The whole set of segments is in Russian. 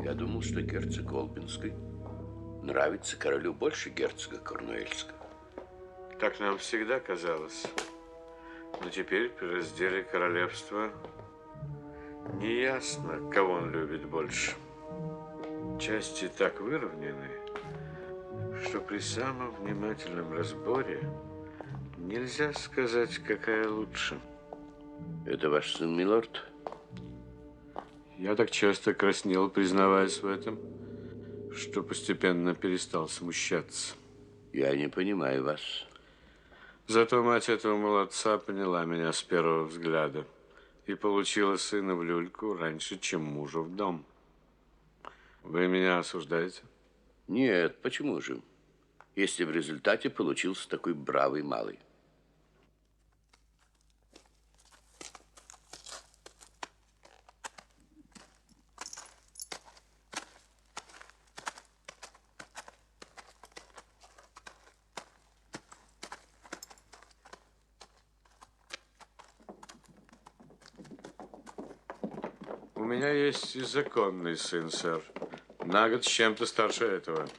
Я думал, что герцог Колбинский нравится королю больше герцога Корнуэльского. Так нам всегда казалось. Но теперь при разделе королевства неясно, кого он любит больше. Части так выровнены, что при самом внимательном разборе нельзя сказать, какая лучше. Это ваш сын, милорд? Я так часто краснел, признаваясь в этом, что постепенно перестал смущаться. Я не понимаю вас. Зато мать этого молодца поняла меня с первого взгляда и получила сына в люльку раньше, чем мужа в дом. Вы меня осуждаете? Нет, почему же? Если в результате получился такой бравый малый. меня есть и законный сын, сэр. На год с чем-то старше этого.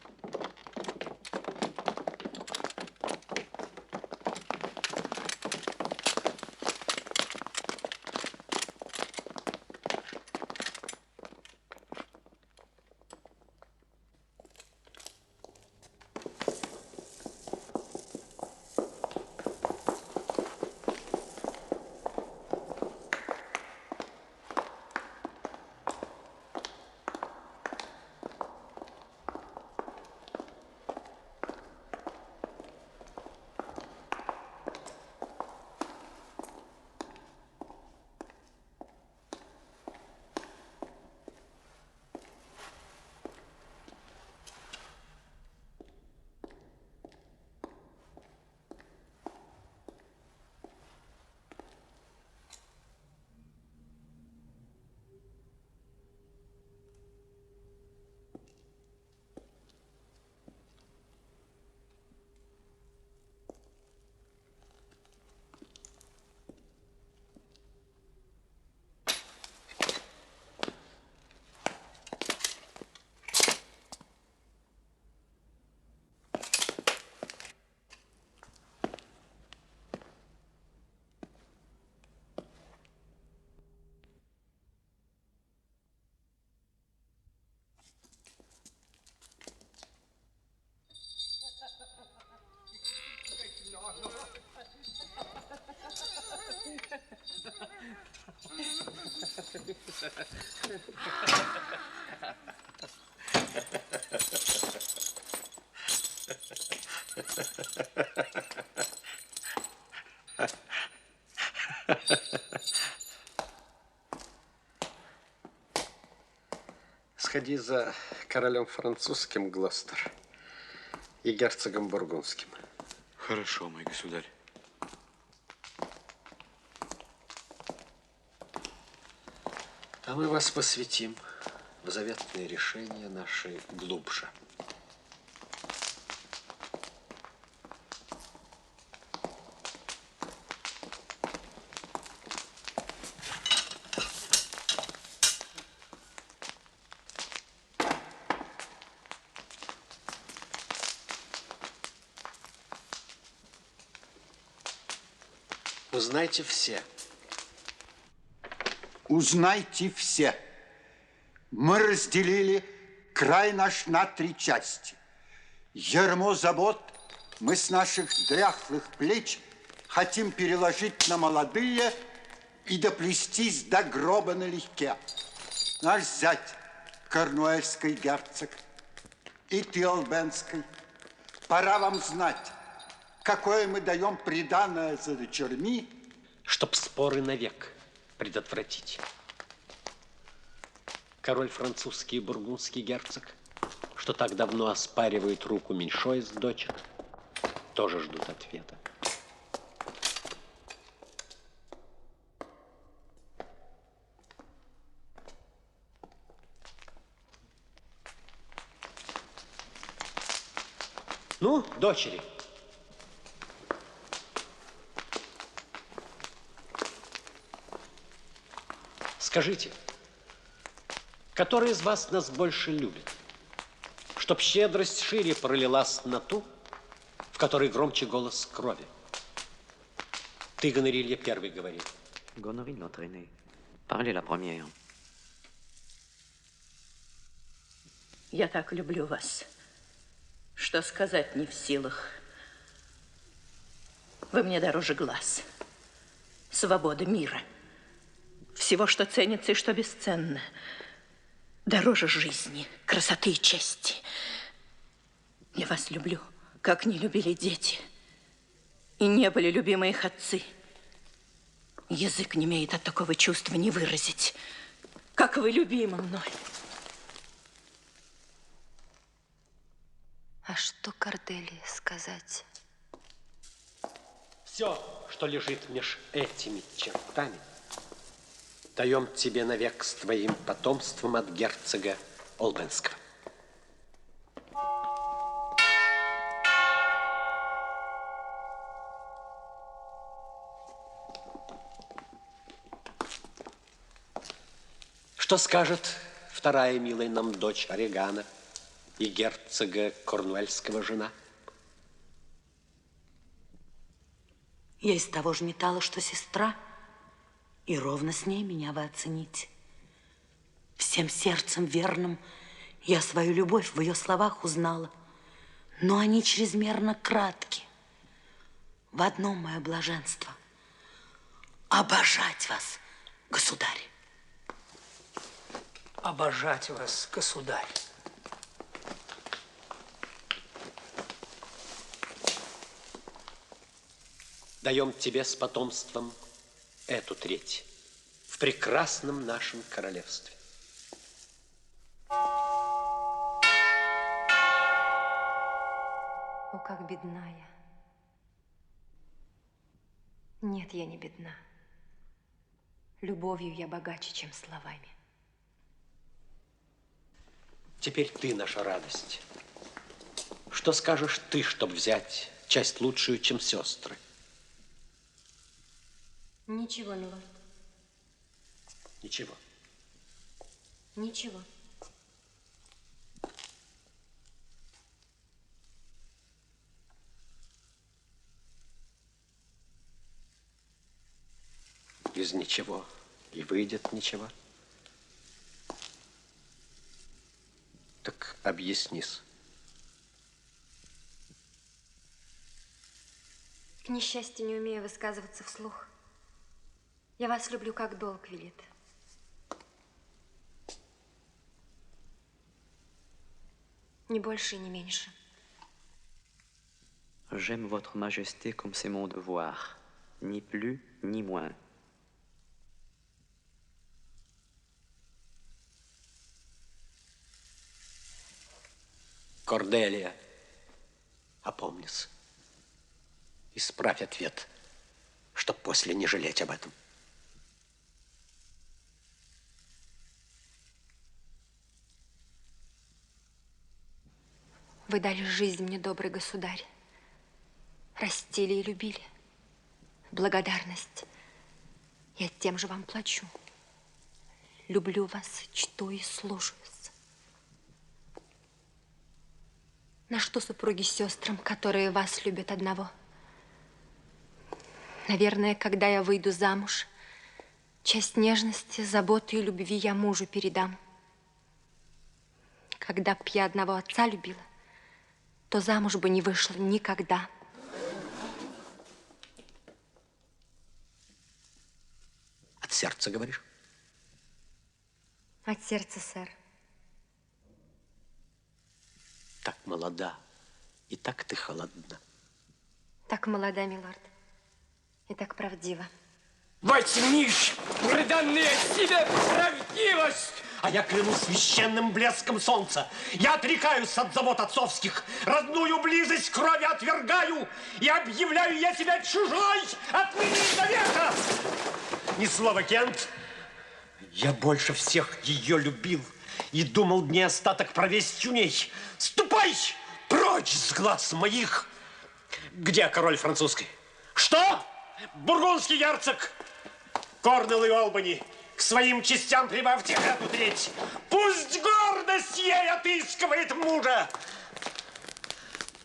Сходи за королем французским, Глостер, и герцогом бургундским. Хорошо, мой государь. А мы вас посвятим в заветные решения наши глубже. Узнайте все. Узнайте все. Мы разделили край наш на 3 части. Ярмо забот мы с наших дряхлых плеч хотим переложить на молодые и доплестись до гроба налегке. Наш зять, корнуэльский герцог, и ты, Олбенский, пора вам знать, какое мы даем приданое за дочерьми, Чтоб споры навек предотвратить. Король французский и бургундский герцог, что так давно оспаривают руку меньшой из дочек, тоже ждут ответа. Ну, дочери. Скажите, который из вас нас больше любит? Чтоб щедрость шире пролилась на ту, в которой громче голос крови. Ты, Гонорилья, первый говори. Gonorrhée, notre aînée. Parlez la première. Я так люблю вас, что сказать не в силах. Вы мне дороже глаз, свободы, мира, всего, что ценится и что бесценно. Дороже жизни, красоты и чести. Я вас люблю, как не любили дети. И не были любимы их отцы. Язык не имеет от такого чувства не выразить, как вы любимы мной. А что Корделии сказать? Все, что лежит меж этими чертами, даем тебе навек с твоим потомством от герцога Олбенского. Что скажет вторая милая нам дочь Орегана и герцога Корнуэльского жена? Я из того же металла, что сестра, и ровно с ней меня вы оцените. Всем сердцем верным я свою любовь в ее словах узнала, но они чрезмерно кратки. В одном мое блаженство — обожать вас, государь. Обожать вас, государь. Даем тебе с потомством эту треть в прекрасном нашем королевстве. О, как бедна я. Нет, я не бедна. Любовью я богаче, чем словами. Теперь ты наша радость. Что скажешь ты, чтобы взять часть лучшую, чем сестры? Ничего, милорд. Ничего. Ничего. Из ничего и выйдет ничего. Так объяснись. К несчастью, не умею высказываться вслух. Я вас люблю, как долг велит. Ни больше и не меньше. J'aime votre majesté comme c'est mon devoir, ni plus ni moins. Корделия, опомнись. Исправь ответ, чтоб после не жалеть об этом. Вы дали жизнь мне, добрый государь. Растили и любили. Благодарность я тем же вам плачу. Люблю вас, чту и слушаюсь. На что супруги сестрам, которые вас любят одного? Наверное, когда я выйду замуж, часть нежности, заботы и любви я мужу передам. Когда б я одного отца любила, то замуж бы не вышла никогда. От сердца говоришь? От сердца, сэр. Так молода и так ты холодна. Так молода, милорд, и так правдиво. Возьмишь приданные себе правдивость! А я клянусь священным блеском солнца. Я отрекаюсь от забот отцовских, родную близость крови отвергаю и объявляю я тебя чужой отныне и до века. Ни слова, Кент. Я больше всех ее любил и думал дней остаток провесть у ней. Ступай прочь с глаз моих. Где король французский? Что? Бургундский герцог? Корнелл и Олбани, к своим частям прибавьте эту треть. Пусть гордость ей отыскивает мужа.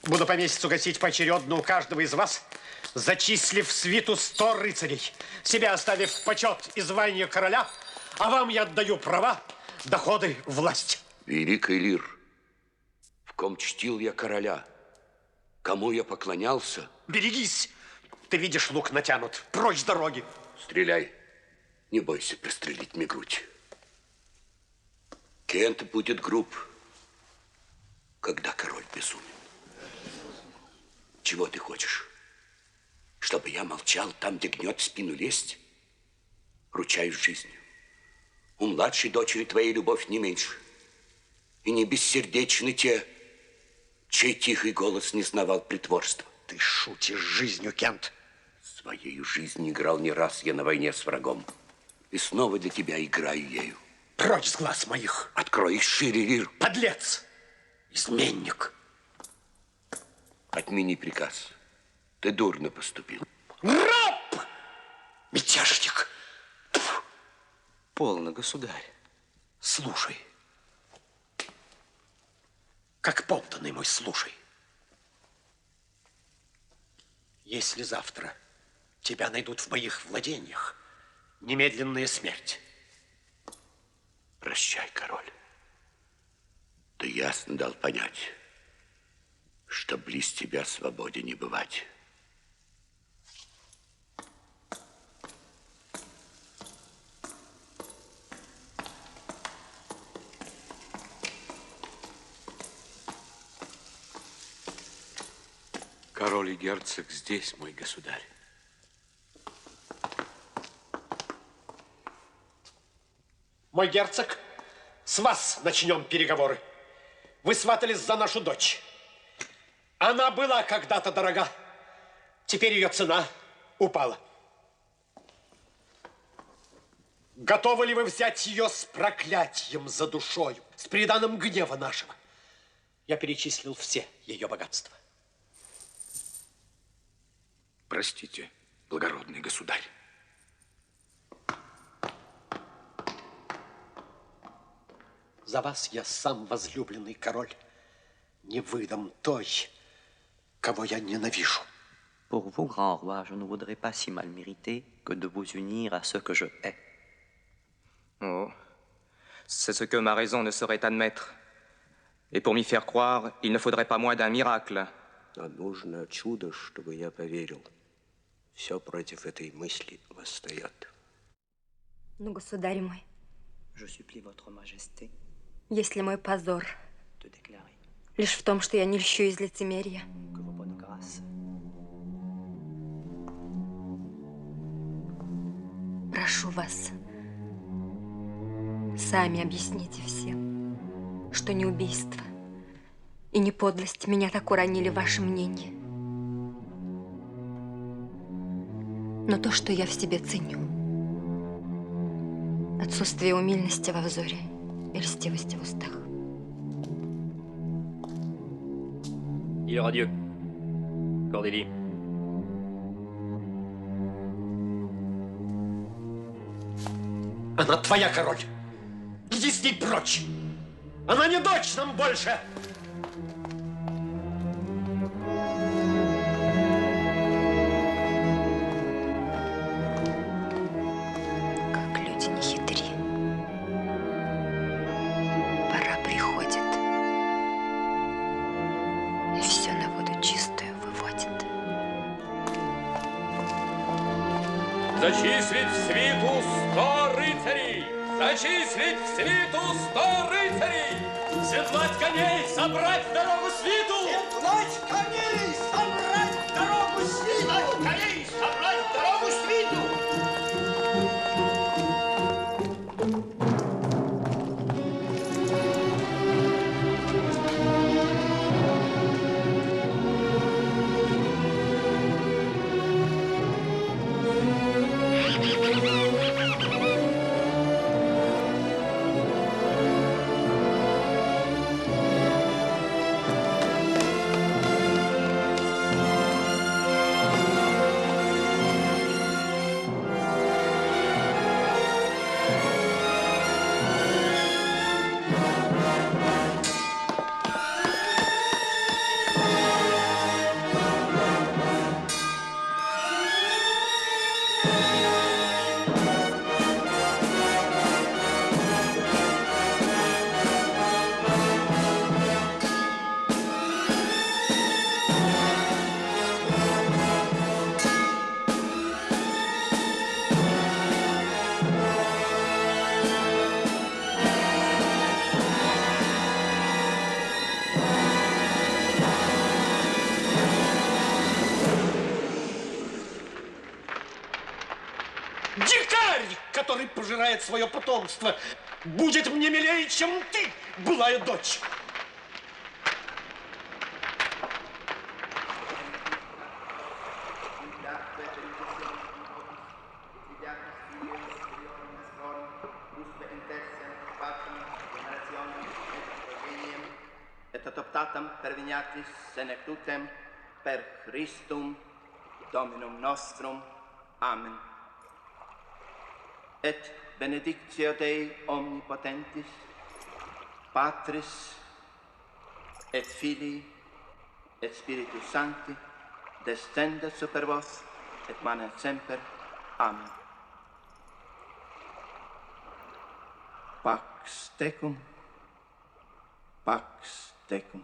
Буду по месяцу гасить поочередно у каждого из вас, зачислив в свиту 100 рыцарей, себя оставив в почет и звание короля, а вам я отдаю права, доходы, власть. Великий Лир, в ком чтил я короля, кому я поклонялся. Берегись, ты видишь, лук натянут, прочь с дороги. Стреляй, не бойся пристрелить мне грудь. Кент будет груб, когда король безумен. Чего ты хочешь? Чтобы я молчал там, где гнет в спину лезть? Ручаюсь жизнью. У младшей дочери твоей любовь не меньше. И не бессердечны те, чей тихий голос не знавал притворства. Ты шутишь жизнью, Кент. Своею жизнь играл не раз я на войне с врагом. И снова для тебя играю ею. Прочь с глаз моих. Открой шире, Лир. Подлец, изменник. Отмени приказ. Ты дурно поступил. Раб! Мятежник! Полно, государь. Слушай. Как подданный мой, слушай. Если завтра тебя найдут в моих владениях, немедленная смерть. Прощай, король. Ты ясно дал понять, что близ тебя свободе не бывать. Король и герцог здесь, мой государь. Мой герцог, с вас начнем переговоры. Вы сватались за нашу дочь. Она была когда-то дорога. Теперь ее цена упала. Готовы ли вы взять ее с проклятием за душою, с приданым гнева нашего? Я перечислил все ее богатства. Простите, благородный государь. За вас я сам, возлюбленный король, не выдам той, кого я ненавижу. Pour vous, grand roi, je ne voudrais pas si mal mériter que de vous unir à ceux que je hais. Oh, c'est ce que ma raison ne saurait admettre. Et pour m'y faire croire, il ne faudrait pas moins d'un miracle. Но нужно чудо, чтобы я поверил. Все против этой мысли восстает. Ну, государь мой, Je supplie votre majesté если мой позор de déclarer лишь в том, что я не льщу из лицемерия, que vos bonnes grâces прошу вас, сами объясните всем, что не убийство и не подлость меня так уронили в ваше мнение, но то, что я в себе ценю. Отсутствие умильности во взоре и льстивости в устах. Il est radieux. Cordélie. Она твоя, король. Иди с ней прочь. Она не дочь нам больше. Как люди не хитри. Пора приходит. И все на воду чистую выводит. Зачислить в свиту 100 рыцарей! Зачислить в свиту 100 рыцарей! Седлать коней, собрать в дорогу свиту! Седлать коней, собрать в дорогу свиту! Коней, собрать в дорогу свиту! Дикарь, который пожирает свое потомство, будет мне милее, чем ты, былая дочь. Et adoptatam pervignatis senectutem per Christum Dominum nostrum. Amen. Et benedictio Dei omnipotentis, Patris et Filii et Spiritus Sancti, descendet super vos et manet semper. Amen. Pax tecum, pax tecum.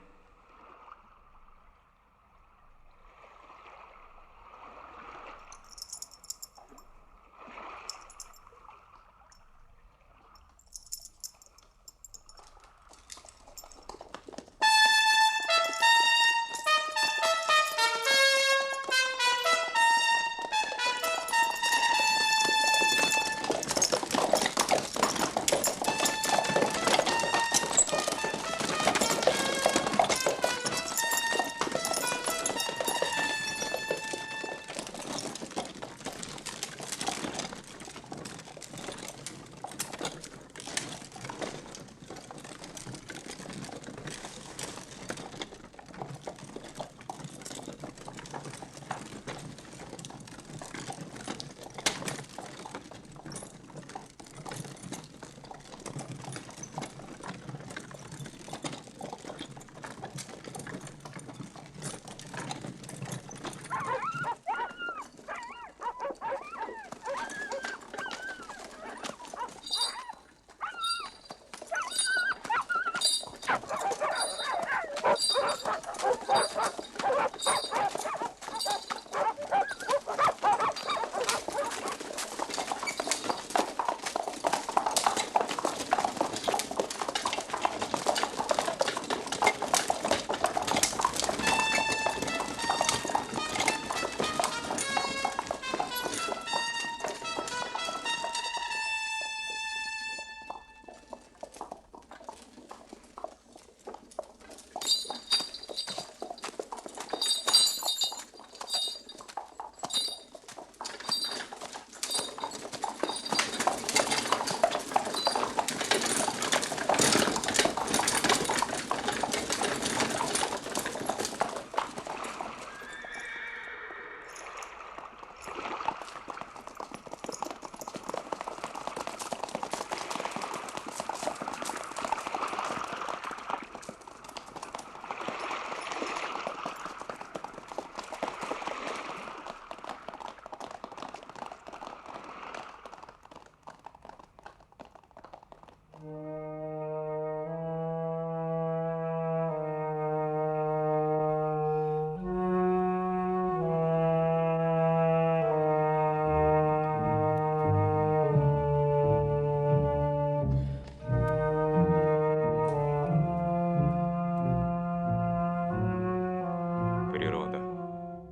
Природа,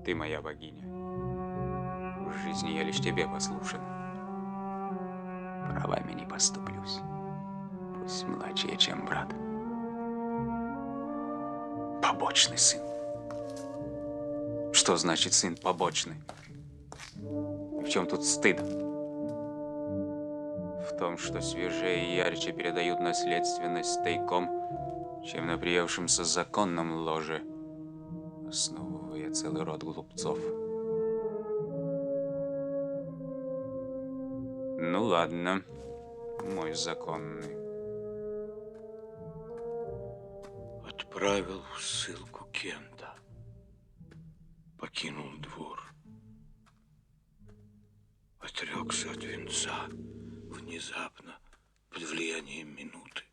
ты моя богиня. В жизни я лишь тебе послушен. Правами не поступлюсь. Пусть младший, чем брат. Побочный сын. Что значит сын побочный? И в чем тут стыд? В том, что свежее и ярче передают наследственность тайком, чем на приевшемся законном ложе, основывая целый род глупцов. Ну ладно, мой законный. Отправил в ссылку Кента. Покинул двор. Отрекся от венца внезапно, под влиянием минуты.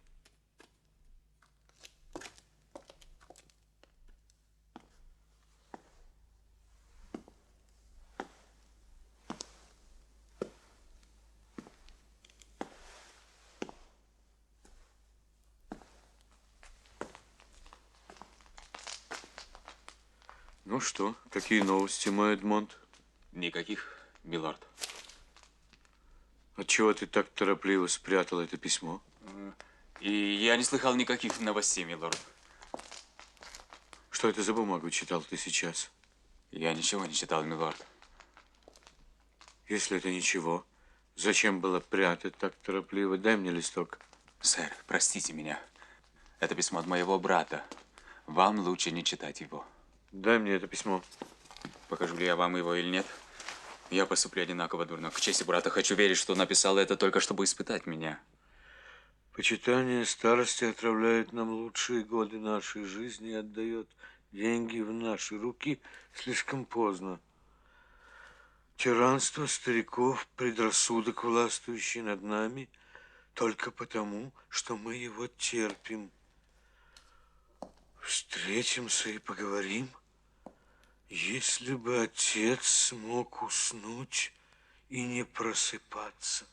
Ну что, какие новости, мой Эдмонд? Никаких, милорд. Отчего ты так торопливо спрятал это письмо? И я не слыхал никаких новостей, милорд. Что это за бумагу читал ты сейчас? Я ничего не читал, милорд. Если это ничего, зачем было прятать так торопливо? Дай мне листок. Сэр, простите меня. Это письмо от моего брата. Вам лучше не читать его. Дай мне это письмо. Покажу ли я вам его или нет? Я поступлю одинаково дурно. К чести брата хочу верить, что он написал это только чтобы испытать меня. Почитание старости отравляет нам лучшие годы нашей жизни и отдает деньги в наши руки слишком поздно. Тиранство стариков, предрассудок, властвующий над нами, только потому, что мы его терпим. Встретимся и поговорим. Если бы отец смог уснуть и не просыпаться.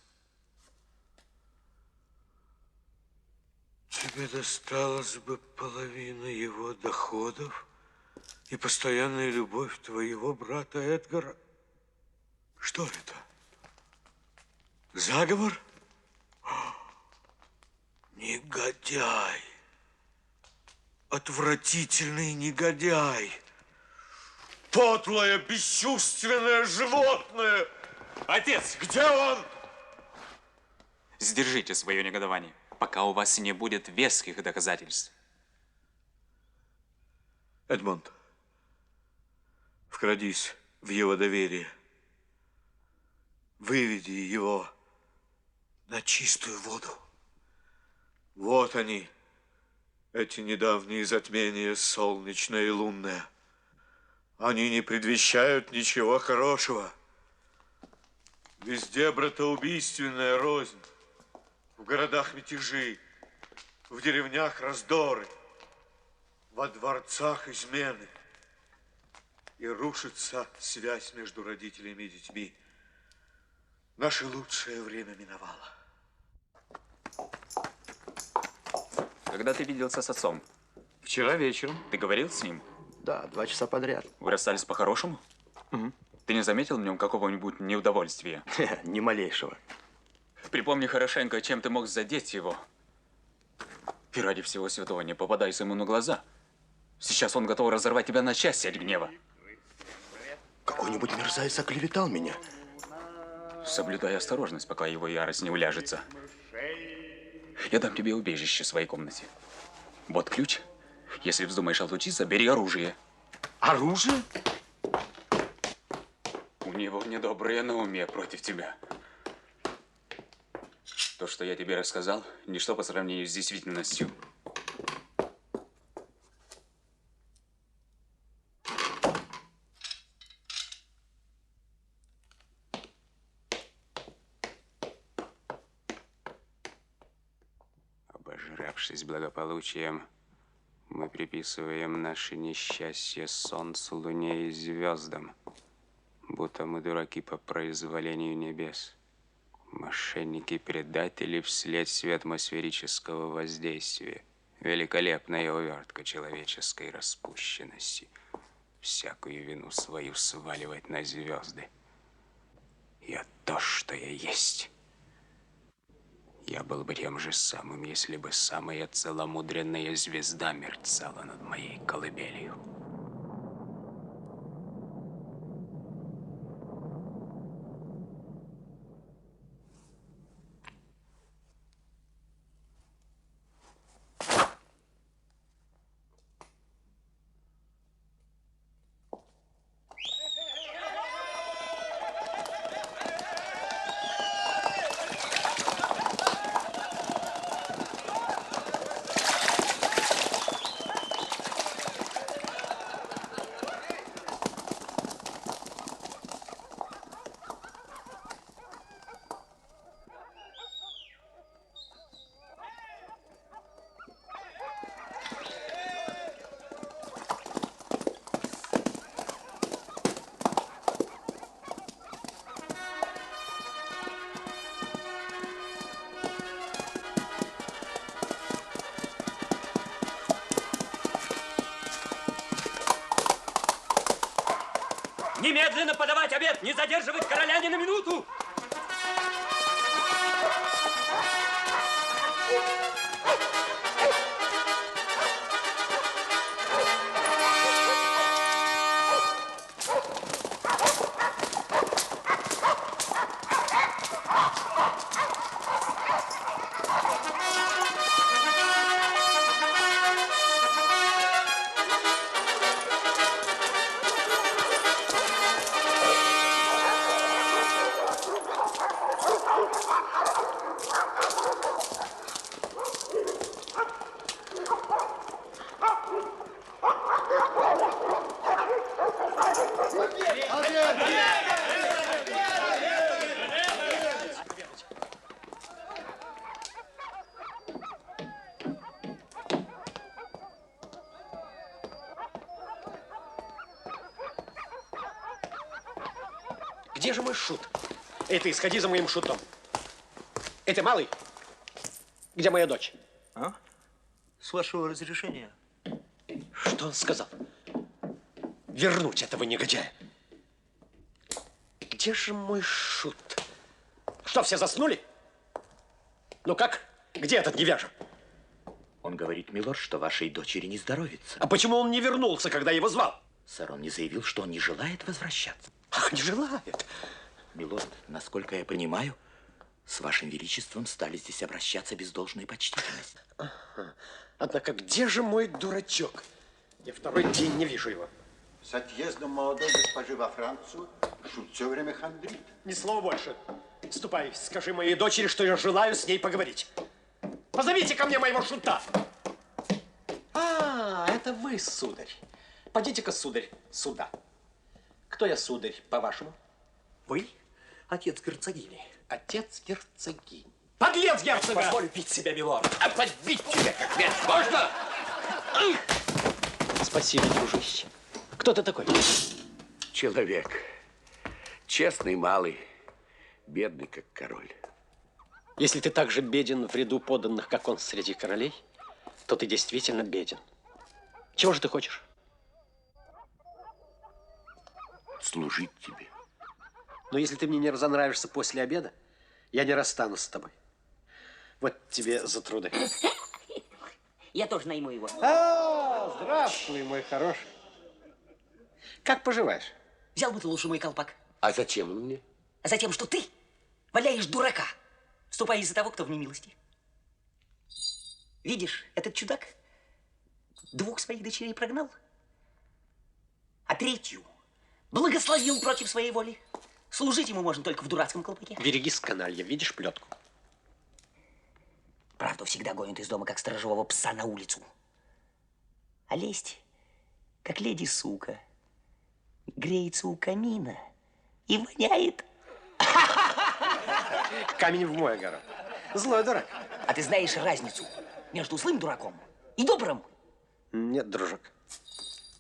Тебе досталась бы половина его доходов и постоянная любовь твоего брата Эдгара. Что это? Заговор? Негодяй. Отвратительный негодяй. Подлое, бесчувственное животное. Отец! Где он? Сдержите свое негодование, пока у вас не будет веских доказательств. Эдмонд, вкрадись в его доверие. Выведи его на чистую воду. Вот они, эти недавние затмения, солнечное и лунное. Они не предвещают ничего хорошего. Везде братоубийственная рознь. В городах мятежи, в деревнях раздоры, во дворцах измены. И рушится связь между родителями и детьми. Наше лучшее время миновало. Когда ты виделся с отцом? Вчера вечером. Ты говорил с ним? Да, 2 часа подряд. Вы расстались по-хорошему? Угу. Ты не заметил в нем какого-нибудь неудовольствия? Ни малейшего. Припомни хорошенько, чем ты мог задеть его. И ради всего святого не попадайся ему на глаза. Сейчас он готов разорвать тебя на части от гнева. Какой-нибудь мерзавец оклеветал меня. Соблюдай осторожность, пока его ярость не уляжется. Я дам тебе убежище в своей комнате. Вот ключ. Если вздумаешь отлучиться, бери оружие. Оружие? У него недоброе на уме против тебя. То, что я тебе рассказал, ничто по сравнению с действительностью. Обожравшись благополучием, мы приписываем наши несчастья солнцу, луне и звездам, будто мы дураки по произволению небес, мошенники-предатели вследствие атмосферического воздействия, великолепная увертка человеческой распущенности, всякую вину свою сваливать на звезды. Я то, что я есть. Я был бы тем же самым, если бы самая целомудренная звезда мерцала над моей колыбелью. Немедленно подавать обед! Не задерживать короля ни на минуту! Где же мой шут? Эй, ты, сходи за моим шутом. Эй, ты, малый, где моя дочь? А? С вашего разрешения. Что он сказал? Вернуть этого негодяя. Где же мой шут? Что, все заснули? Ну как? Где этот невежа? Он говорит, милорд, что вашей дочери не здоровится. А почему он не вернулся, когда я его звал? Сэр, он не заявил, что он не желает возвращаться. Ах, не желает. Милорд, насколько я понимаю, с вашим величеством стали здесь обращаться без должной почтительности. Ага. Однако где же мой дурачок? Я второй день не вижу его. С отъездом молодой госпожи во Францию шут все время хандрит. Ни слова больше. Ступай, скажи моей дочери, что я желаю с ней поговорить. Позовите ко мне моего шута. А, это вы, сударь. Подите-ка, сударь, сюда. Кто я, сударь, по-вашему? Вы отец герцогини. Отец герцогини. Подлец герцога! Позволю бить себя, милорд. А подбить тебя как мяч можно? Спасибо, дружище. Кто ты такой? Человек. Честный, малый. Бедный, как король. Если ты так же беден в ряду подданных, как он среди королей, то ты действительно беден. Чего же ты хочешь? Служить тебе. Но если ты мне не разонравишься после обеда, я не расстанусь с тобой. Вот тебе за труды. Я тоже найму его. А, здравствуй, мой хороший. Как поживаешь? Взял бы ты лучше мой колпак. А зачем он мне? А затем, что ты валяешь дурака, вступая из-за того, кто в немилости. Видишь, этот чудак 2 своих дочерей прогнал, а 3 благословил против своей воли. Служить ему можно только в дурацком колпаке. Берегись, каналья, видишь плетку? Правду всегда гонят из дома, как сторожевого пса на улицу. А лесть, как леди-сука, греется у камина и воняет. Камень в мой огород. Злой дурак. А ты знаешь разницу между злым дураком и добрым? Нет, дружок.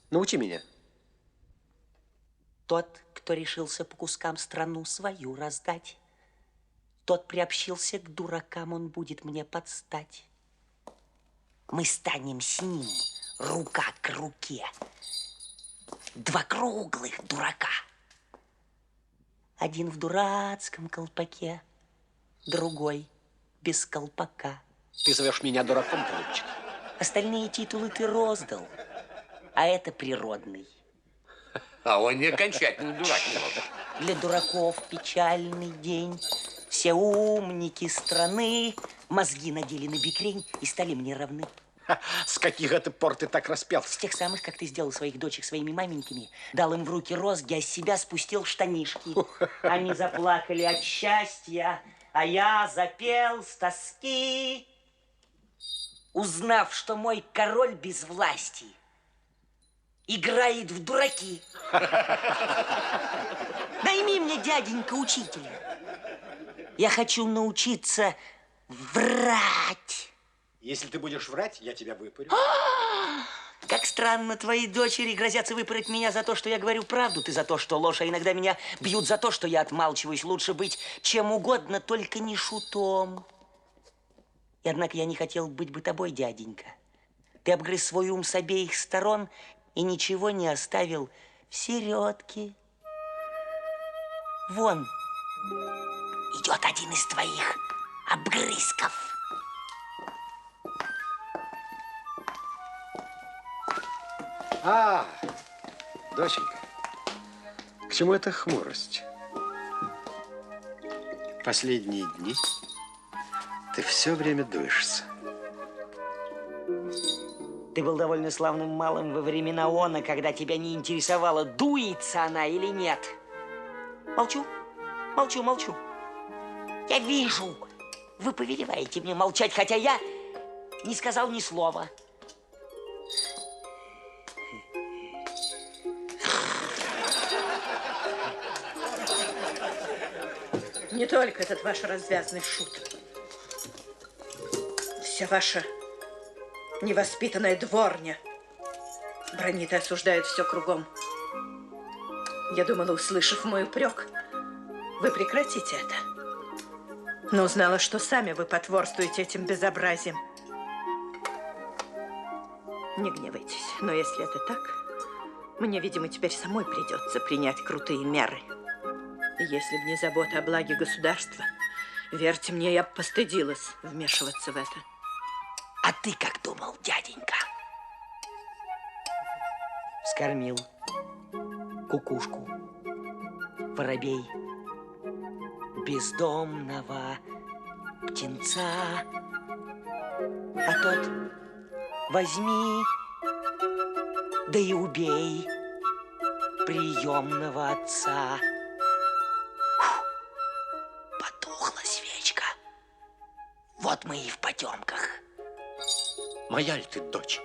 Научи меня. Тот, кто решился по кускам страну свою раздать, тот приобщился к дуракам, он будет мне подстать. Мы станем с ним рука к руке. 2 круглых дурака. Один в дурацком колпаке, другой без колпака. Ты зовешь меня дураком, голубчик? Остальные титулы ты роздал, а это природный. А он не окончательно дурак. Для дураков печальный день. Все умники страны мозги надели на бекрень и стали мне равны. С каких это пор ты так распелся? С тех самых, как ты сделал своих дочек своими маменьками, дал им в руки розги, а с себя спустил штанишки. Они заплакали от счастья, а я запел с тоски, узнав, что мой король без власти играет в дураки. Найми мне, дяденька, учителя. Я хочу научиться врать. Если ты будешь врать, я тебя выпарю. Как странно, твои дочери грозятся выпороть меня за то, что я говорю правду. Ты за то, что ложь, а иногда меня бьют за то, что я отмалчиваюсь. Лучше быть чем угодно, только не шутом. И однако я не хотел быть бы тобой, дяденька. Ты обгрыз свой ум с обеих сторон и ничего не оставил в середке. Вон идет один из твоих обгрызков. А, доченька, к чему эта хмурость? Последние дни ты все время дуешься. Ты был довольно славным малым во времена она, когда тебя не интересовало, дуется она или нет. Молчу, молчу, молчу. Я вижу, вы повелеваете мне молчать, хотя я не сказал ни слова. Не только этот ваш развязный шут. Вся ваша невоспитанная дворня бранит и осуждает все кругом. Я думала, услышав мой упрек, Вы прекратите это. Но узнала, что сами вы потворствуете этим безобразием. Не гневайтесь, но если это так, мне, видимо, теперь самой придется принять крутые меры. И если б не забота о благе государства, верьте мне, я бы постыдилась вмешиваться в это. А ты как думал, дяденька? Вскормил кукушку, воробей, бездомного птенца. А тот возьми, да и убей приемного отца. Фу, потухла свечка. Вот мы и в потемках. Моя ли ты дочь?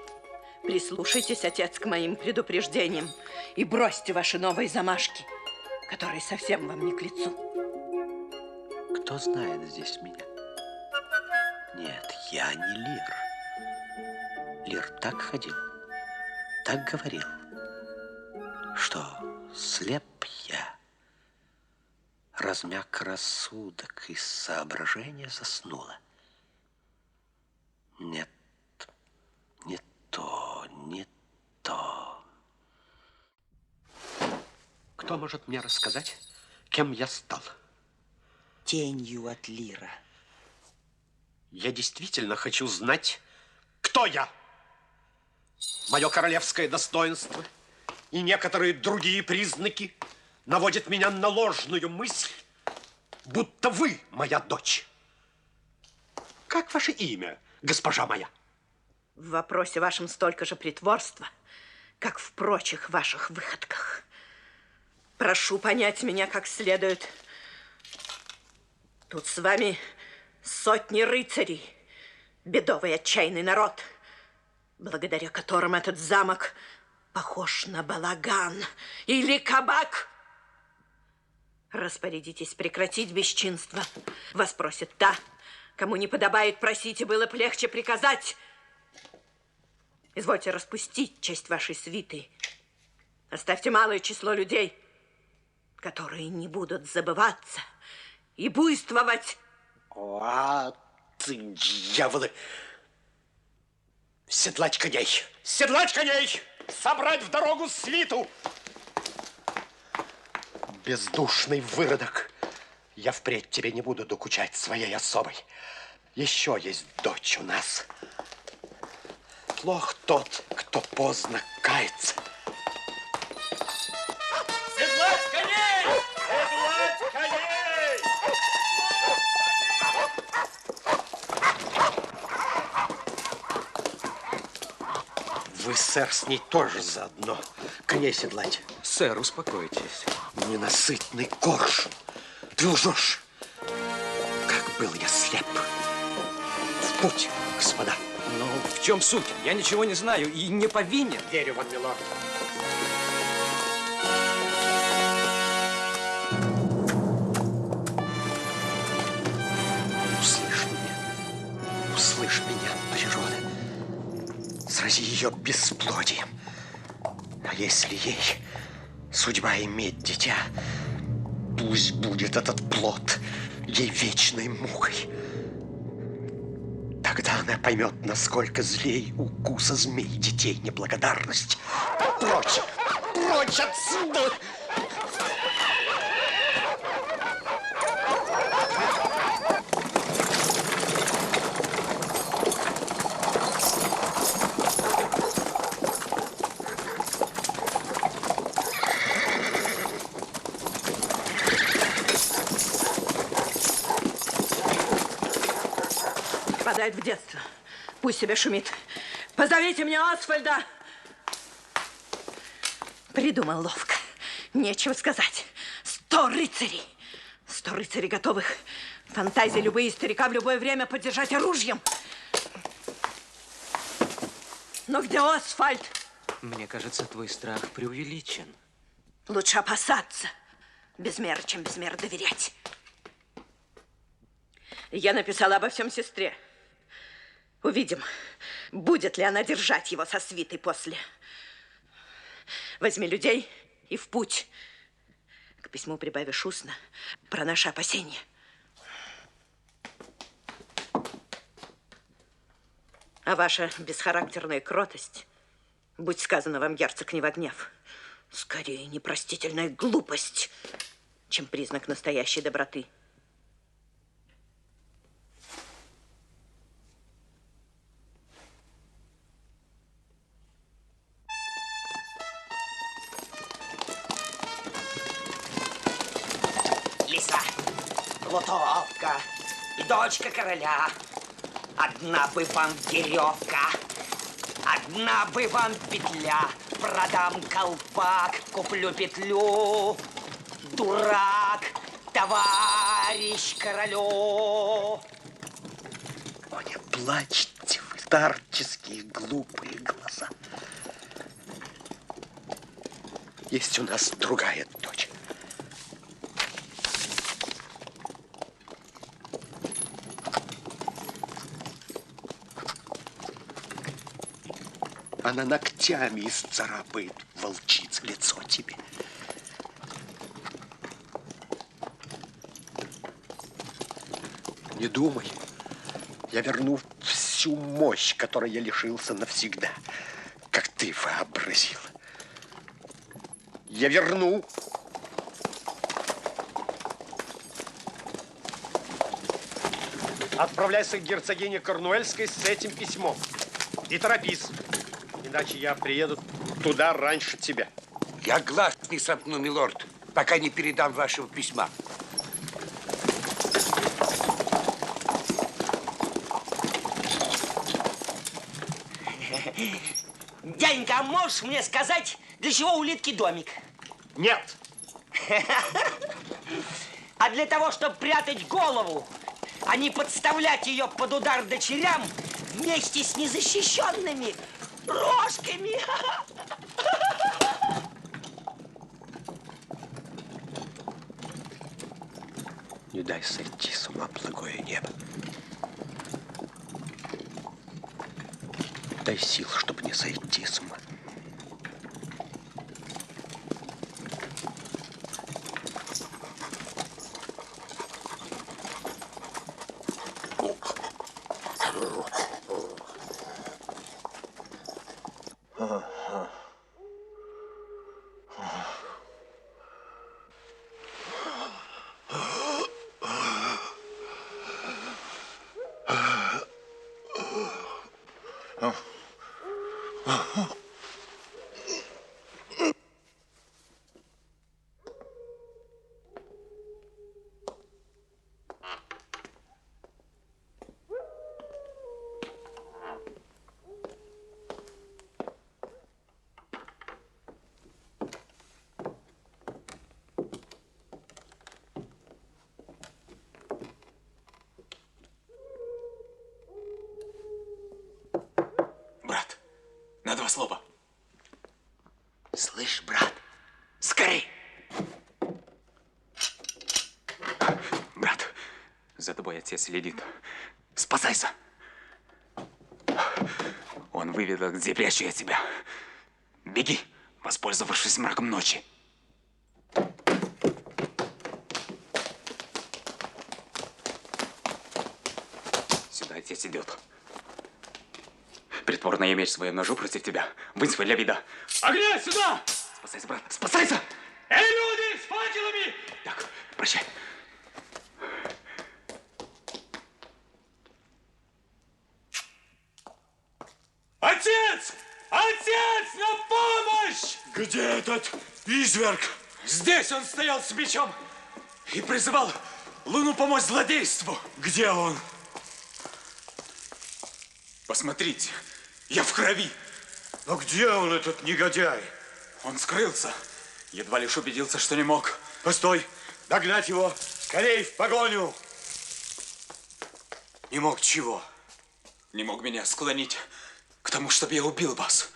Прислушайтесь, отец, к моим предупреждениям и бросьте ваши новые замашки, которые совсем вам не к лицу. Кто знает здесь меня? Нет, я не Лир. Лир так ходил, так говорил, что слеп я. Размяк рассудок, из соображения заснула. Нет, не то, не то. Кто может мне рассказать, кем я стал? Тенью от Лира. Я действительно хочу знать, кто я. Мое королевское достоинство и некоторые другие признаки наводят меня на ложную мысль, будто вы моя дочь. Как ваше имя, госпожа моя? В вопросе вашем столько же притворства, как в прочих ваших выходках. Прошу понять меня как следует. Тут с вами сотни рыцарей, бедовый отчаянный народ, благодаря которым этот замок похож на балаган или кабак. Распорядитесь прекратить бесчинство. Вас просит та, кому не подобает просить, и было бы легче приказать. Извольте распустить часть вашей свиты. Оставьте малое число людей, которые не будут забываться и буйствовать. О, ты, дьяволы! Седлать коней! Седлать коней! Собрать в дорогу свиту! Бездушный выродок! Я впредь тебе не буду докучать своей особой. Еще есть дочь у нас. Плох тот, кто поздно кается. Седлать коней! Седлать коней! Вы, сэр, с ней тоже заодно. Коней седлать. Сэр, успокойтесь. Ненасытный коршун. Ты лжешь. Как был я слеп. В путь, господа. Но в чем суть? Я ничего не знаю и не повинен. Верю вам, милорд. Услышь меня, природа. Срази ее бесплодием. А если ей судьба иметь дитя, пусть будет этот плод ей вечной мукой. Тогда она поймет, насколько злей укуса змей детей неблагодарность. Прочь! Прочь отсюда! Падает в детство. Пусть себе шумит. Позовите мне Освальда. Придумал ловко. Нечего сказать. 100 рыцарей. 100 рыцарей готовых. Фантазии любые, старика в любое время поддержать оружием. Но где Освальд? Мне кажется, твой страх преувеличен. Лучше опасаться без меры, чем без меры доверять. Я написала обо всем сестре. Увидим, будет ли она держать его со свитой после. Возьми людей и в путь. К письму прибавишь устно про наши опасения. А ваша бесхарактерная кротость, будь сказано вам, герцог, не во гнев, скорее непростительная глупость, чем признак настоящей доброты. Лиса, плутовка и дочка короля. Одна бы вам веревка, одна бы вам петля. Продам колпак, куплю петлю. Дурак, товарищ королю. О, не плачьте вы, старческие глупые глаза. Есть у нас другая дочь. Она ногтями исцарапает, волчица, лицо тебе. Не думай. Я верну всю мощь, которой я лишился навсегда, как ты вообразил. Я верну. Отправляйся к герцогине Корнуэльской с этим письмом. И торопись, иначе я приеду туда раньше тебя. Я глаз не сомкну, милорд, пока не передам вашего письма. Дяденька, а можешь мне сказать, для чего улитки домик? Нет. А для того, чтобы прятать голову, а не подставлять ее под удар дочерям вместе с незащищенными рожками. Не дай сойти с ума, благое небо. Дай сил, чтобы не сойти с ума. Брат, на два слова. Слышь, брат, скорей! Брат, за тобой отец следит. Спасайся. Он выведал, где прячу я тебя. Беги, воспользовавшись мраком ночи. Сюда отец идет. Притворно я меч своим ножу против тебя. Вынь свой для вида. Огня сюда! Спасайся, брат, спасайся! Эй, люди, с факелами! Так, прощай. Отец! Отец, на помощь! Где этот изверг? Здесь он стоял с мечом и призывал Луну помочь злодейству. Где он? Посмотрите, я в крови. Но где он, этот негодяй? Он скрылся. Едва лишь убедился, что не мог. Постой, догнать его. Скорей в погоню. Не мог чего? Не мог меня склонить к тому, чтобы я убил вас.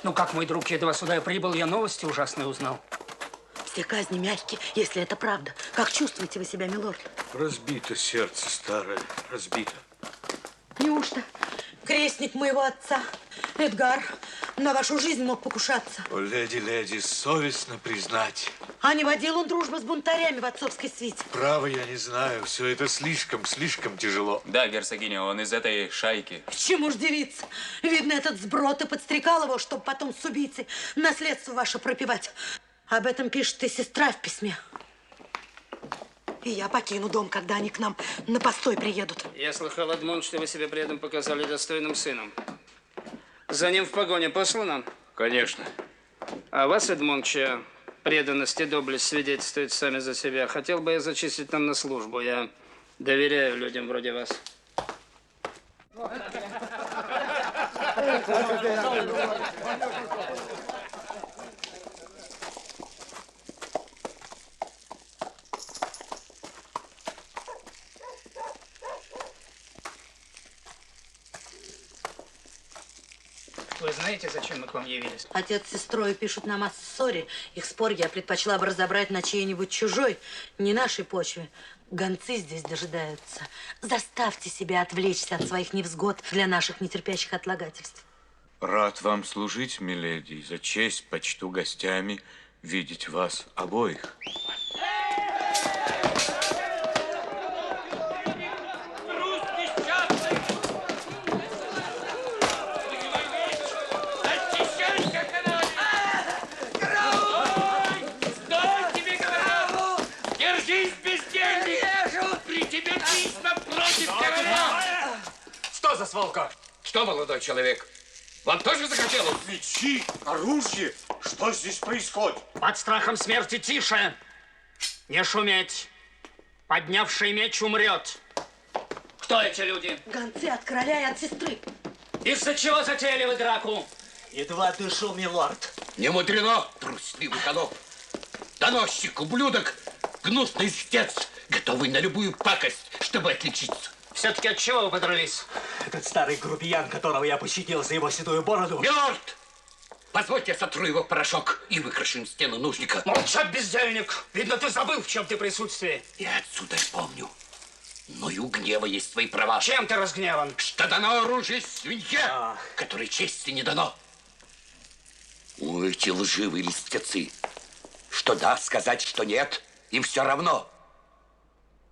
Ну как, мой друг, едва сюда я прибыл, я новости ужасные узнал. Все казни мягкие, если это правда. Как чувствуете вы себя, милорд? Разбито сердце старое, разбито. Неужто крестник моего отца, Эдгар, на вашу жизнь мог покушаться? О, леди, совестно признать. А не водил он дружбу с бунтарями в отцовской свите? Право, я не знаю, все это слишком тяжело. Да, герцогиня, он из этой шайки. К чему ж девица? Видно, этот сброд и подстрекал его, чтобы потом с убийцей наследство ваше пропивать. Об этом пишет и сестра в письме. И я покину дом, когда они к нам на постой приедут. Я слыхал, Эдмонд, что вы себя при этом показали достойным сыном. За ним в погоне послано? Конечно. А вас, Эдмонд, чья преданность и доблесть свидетельствуют сами за себя, хотел бы я зачислить нам на службу. Я доверяю людям вроде вас. Вы знаете, зачем мы к вам явились? Отец с сестрой пишут нам о ссоре. Их спор я предпочла бы разобрать на чьей-нибудь чужой, не нашей почве. Гонцы здесь дожидаются. Заставьте себя отвлечься от своих невзгод для наших нетерпящих отлагательств. Рад вам служить, миледи. За честь почту гостями видеть вас обоих. Что за свалка? Что, молодой человек? Вам тоже захотелось? Мечи, оружие. Что здесь происходит? Под страхом смерти тише. Не шуметь. Поднявший меч умрет. Кто эти люди? Гонцы от короля и от сестры. Из-за чего затеяли вы драку? Едва дышу, милорд. Не мудрено, трусливый холоп. Доносчик, ублюдок, гнусный истец, готовый на любую пакость, чтобы отличиться. Все-таки от чего вы подрались? Этот старый грубиян, которого я пощадил за его седую бороду. Милорд! Позвольте, я сотру его в порошок и выкрашу им стену нужника. Молчать, бездельник! Видно, ты забыл, в чем ты присутствие. Я отсюда помню. Но и у гнева есть свои права. Чем ты разгневан? Что дано оружие свинье, которой чести не дано. У эти лживые листецы. Что да, сказать, что нет, им все равно.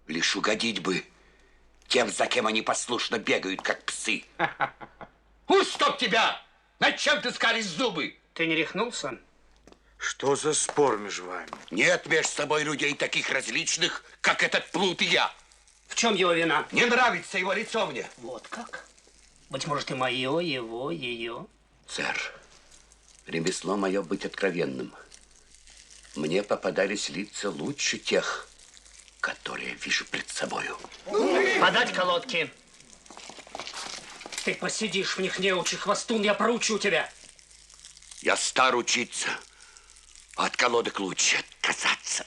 Лишь угодить бы тем, за кем они послушно бегают, как псы. Чтоб тебя! Над чем ты скалишь зубы? Ты не рехнулся? Что за спор между вами? Нет между собой людей таких различных, как этот плут и я. В чем его вина? Не нравится его лицо мне. Вот как? Быть может, и мое, его, ее. Сэр, ремесло мое быть откровенным. Мне попадались лица лучше тех, которые вижу пред собою. Подать колодки. Ты посидишь в них, неучи хвостун, я проучу тебя. Я стар учиться, а от колодок лучше отказаться.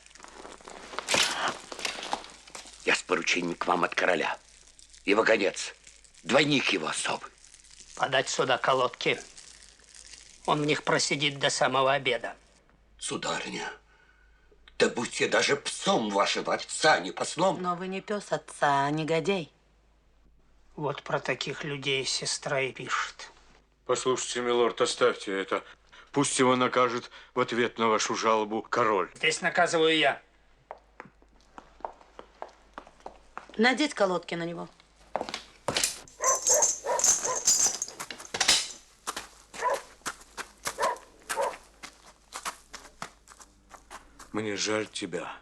Я с поручением к вам от короля. Его гонец, двойник его особый. Подать сюда колодки. Он в них просидит до самого обеда. Сударыня, да будь я даже псом вашего отца, а не послом. Но вы не пес отца, а негодяй. Вот про таких людей сестра и пишет. Послушайте, милорд, оставьте это. Пусть его накажет в ответ на вашу жалобу король. Здесь наказываю я. Надеть колодки на него. Мне жаль тебя,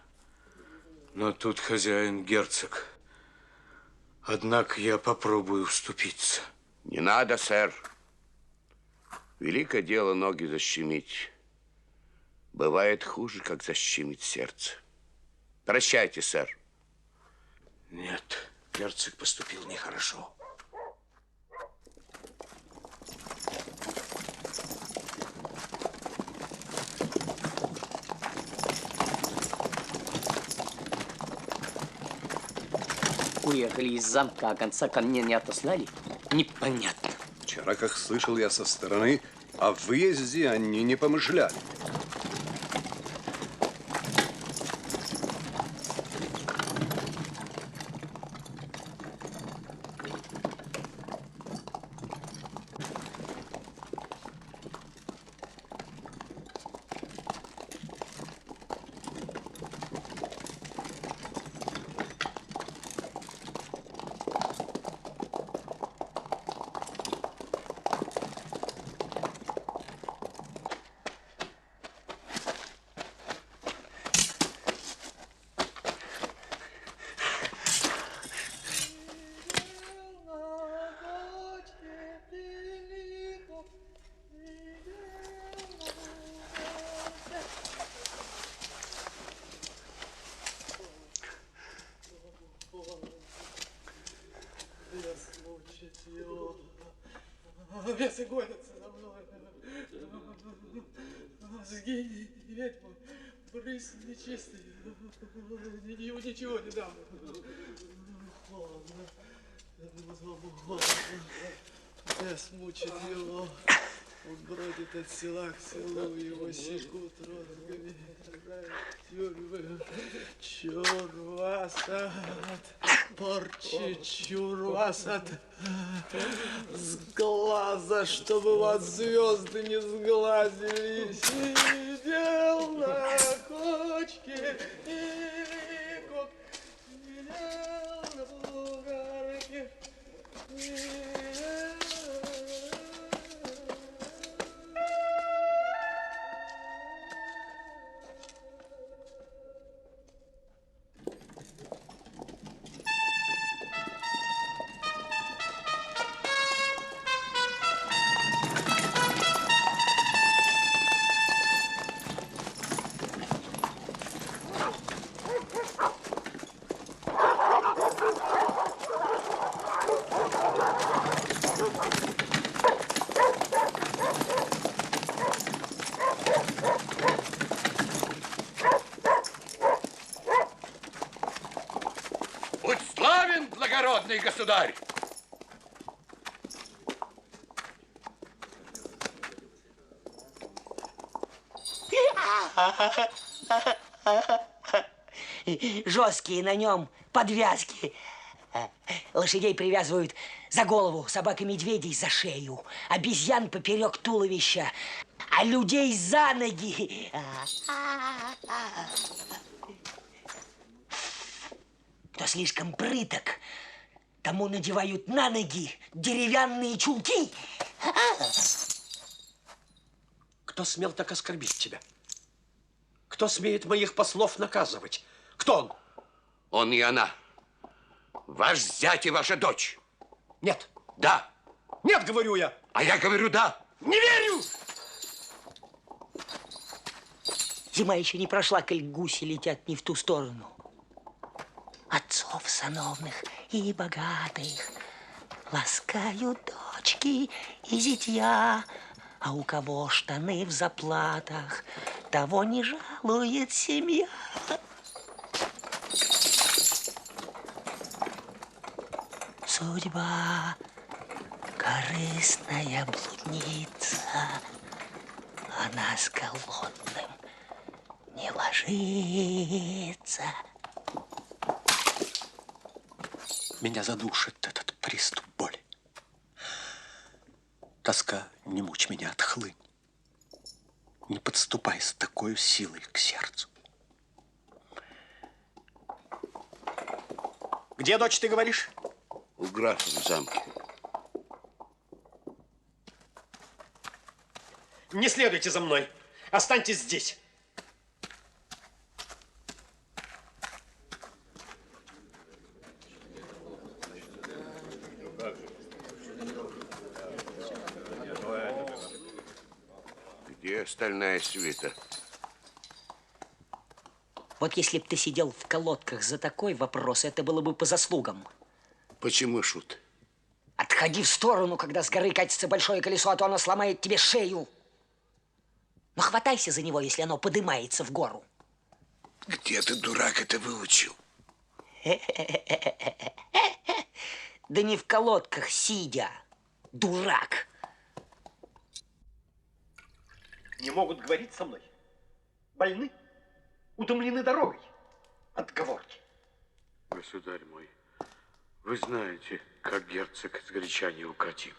но тут хозяин герцог. Однако я попробую вступиться. Не надо, сэр. Великое дело ноги защемить. Бывает хуже, как защемить сердце. Прощайте, сэр. Нет, герцог поступил нехорошо. Уехали из замка, а гонца ко мне не отослали? Непонятно. Вчера, как слышал я со стороны, О выезде они не помышляли. Бесы гонятся за мной. Сгинь, ведьма, брысь нечистый. Ему ничего не дам. Холодно. Бес мучит его. Он бродит от села к селу, его секут розгами. Тюрьмы, чурвасат, порчи чурвасат. С глаза, чтобы вас звезды не сглазили. Сидел на кочке и кот сидел на бугорке. Будь славен, благородный государь! Жесткие на нем подвязки. Лошадей привязывают за голову, собак и медведей за шею, обезьян поперек туловища, а людей за ноги. Кто слишком прыток, тому надевают на ноги деревянные чулки. Кто смел так оскорбить тебя? Кто смеет моих послов наказывать? Кто он? Он и она. Ваш зять и ваша дочь. Нет. Да. Нет, говорю я. А я говорю да. Не верю! Зима еще не прошла, коль гуси летят не в ту сторону. Отцов сановных и богатых ласкают дочки и зятья, а у кого штаны в заплатах, того не жалует семья. Судьба корыстная блудница, она с голодным не ложится. Меня задушит этот приступ боли. Тоска, не мучь меня, отхлынь. Не подступай с такой силой к сердцу. Где дочь, ты говоришь? У графа в замке. Не следуйте за мной. Останьтесь здесь. Где остальная свита? Вот если б ты сидел в колодках за такой вопрос, это было бы по заслугам. Почему, шут? Отходи в сторону, когда с горы катится большое колесо, а то оно сломает тебе шею. Но хватайся за него, если оно поднимается в гору. Где ты, дурак, это выучил? Да не в колодках сидя, дурак. Не могут говорить со мной. Больны, утомлены дорогой. Отговорки. Государь мой, вы знаете, как герцог сгоряча неукротим.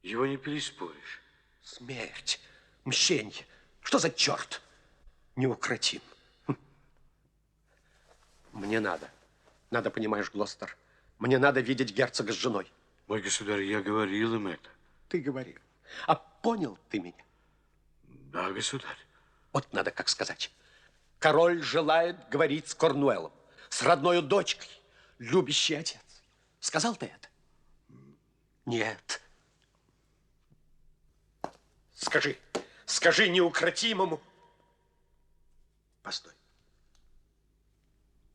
Его не переспоришь. Смерть, мщенье. Что за черт? Неукротим. Мне надо. Надо, понимаешь, Глостер, мне надо видеть герцога с женой. Мой государь, я говорил им это. Ты говорил. А понял ты меня? Да, государь. Вот надо как сказать. Король желает говорить с Корнуэллом, с родной дочкой, любящий отец. Сказал ты это? Нет. Скажи неукротимому. Постой.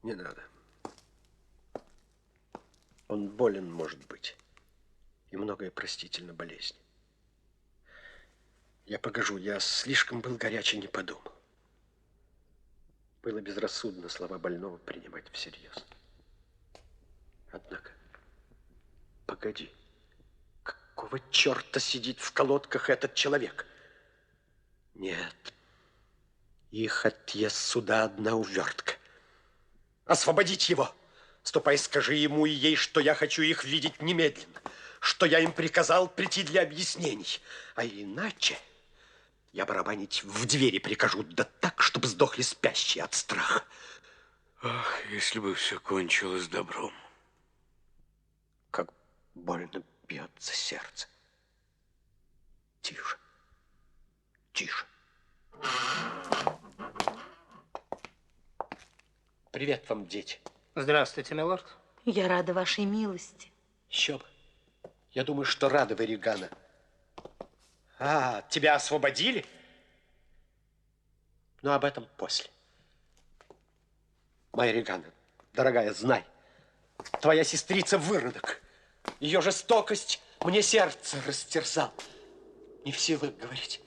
Не надо. Он болен, может быть, и многое простительно болезни. Я погожу, я слишком был горяч и не подумал. Было безрассудно слова больного принимать всерьез. Однако, погоди, какого черта сидит в колодках этот человек? Нет, их отъезд сюда одна увертка. Освободить его! Ступай, скажи ему и ей, что я хочу их видеть немедленно, что я им приказал прийти для объяснений. А иначе я барабанить в двери прикажу, да так, чтобы сдохли спящие от страха. Ах, если бы все кончилось добром. Как больно бьется сердце. Тише, тише. Привет вам, дети. Здравствуйте, милорд. Я рада вашей милости. Еще бы. Я думаю, что рада вы, Регана. А, тебя освободили? Но об этом после. Моя Регана, дорогая, знай, твоя сестрица выродок. Ее жестокость мне сердце растерзал. Не в силах говорить.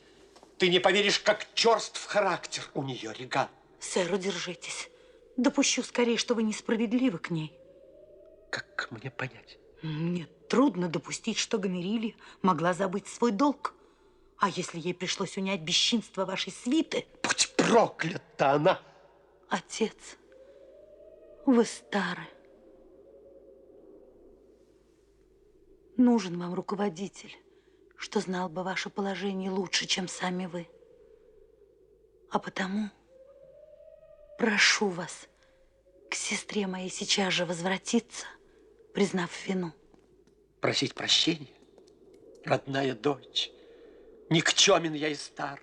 Ты не поверишь, как черств характер у нее, Реган. Сэр, удержитесь. Допущу скорее, что вы несправедливы к ней. Как мне понять? Мне трудно допустить, что Гомерилья могла забыть свой долг. А если ей пришлось унять бесчинство вашей свиты? Будь проклята она! Отец, вы стары. Нужен вам руководитель, что знал бы ваше положение лучше, чем сами вы. А потому прошу вас к сестре моей сейчас же возвратиться, признав вину. Просить прощения? Родная дочь, никчемен я и стар.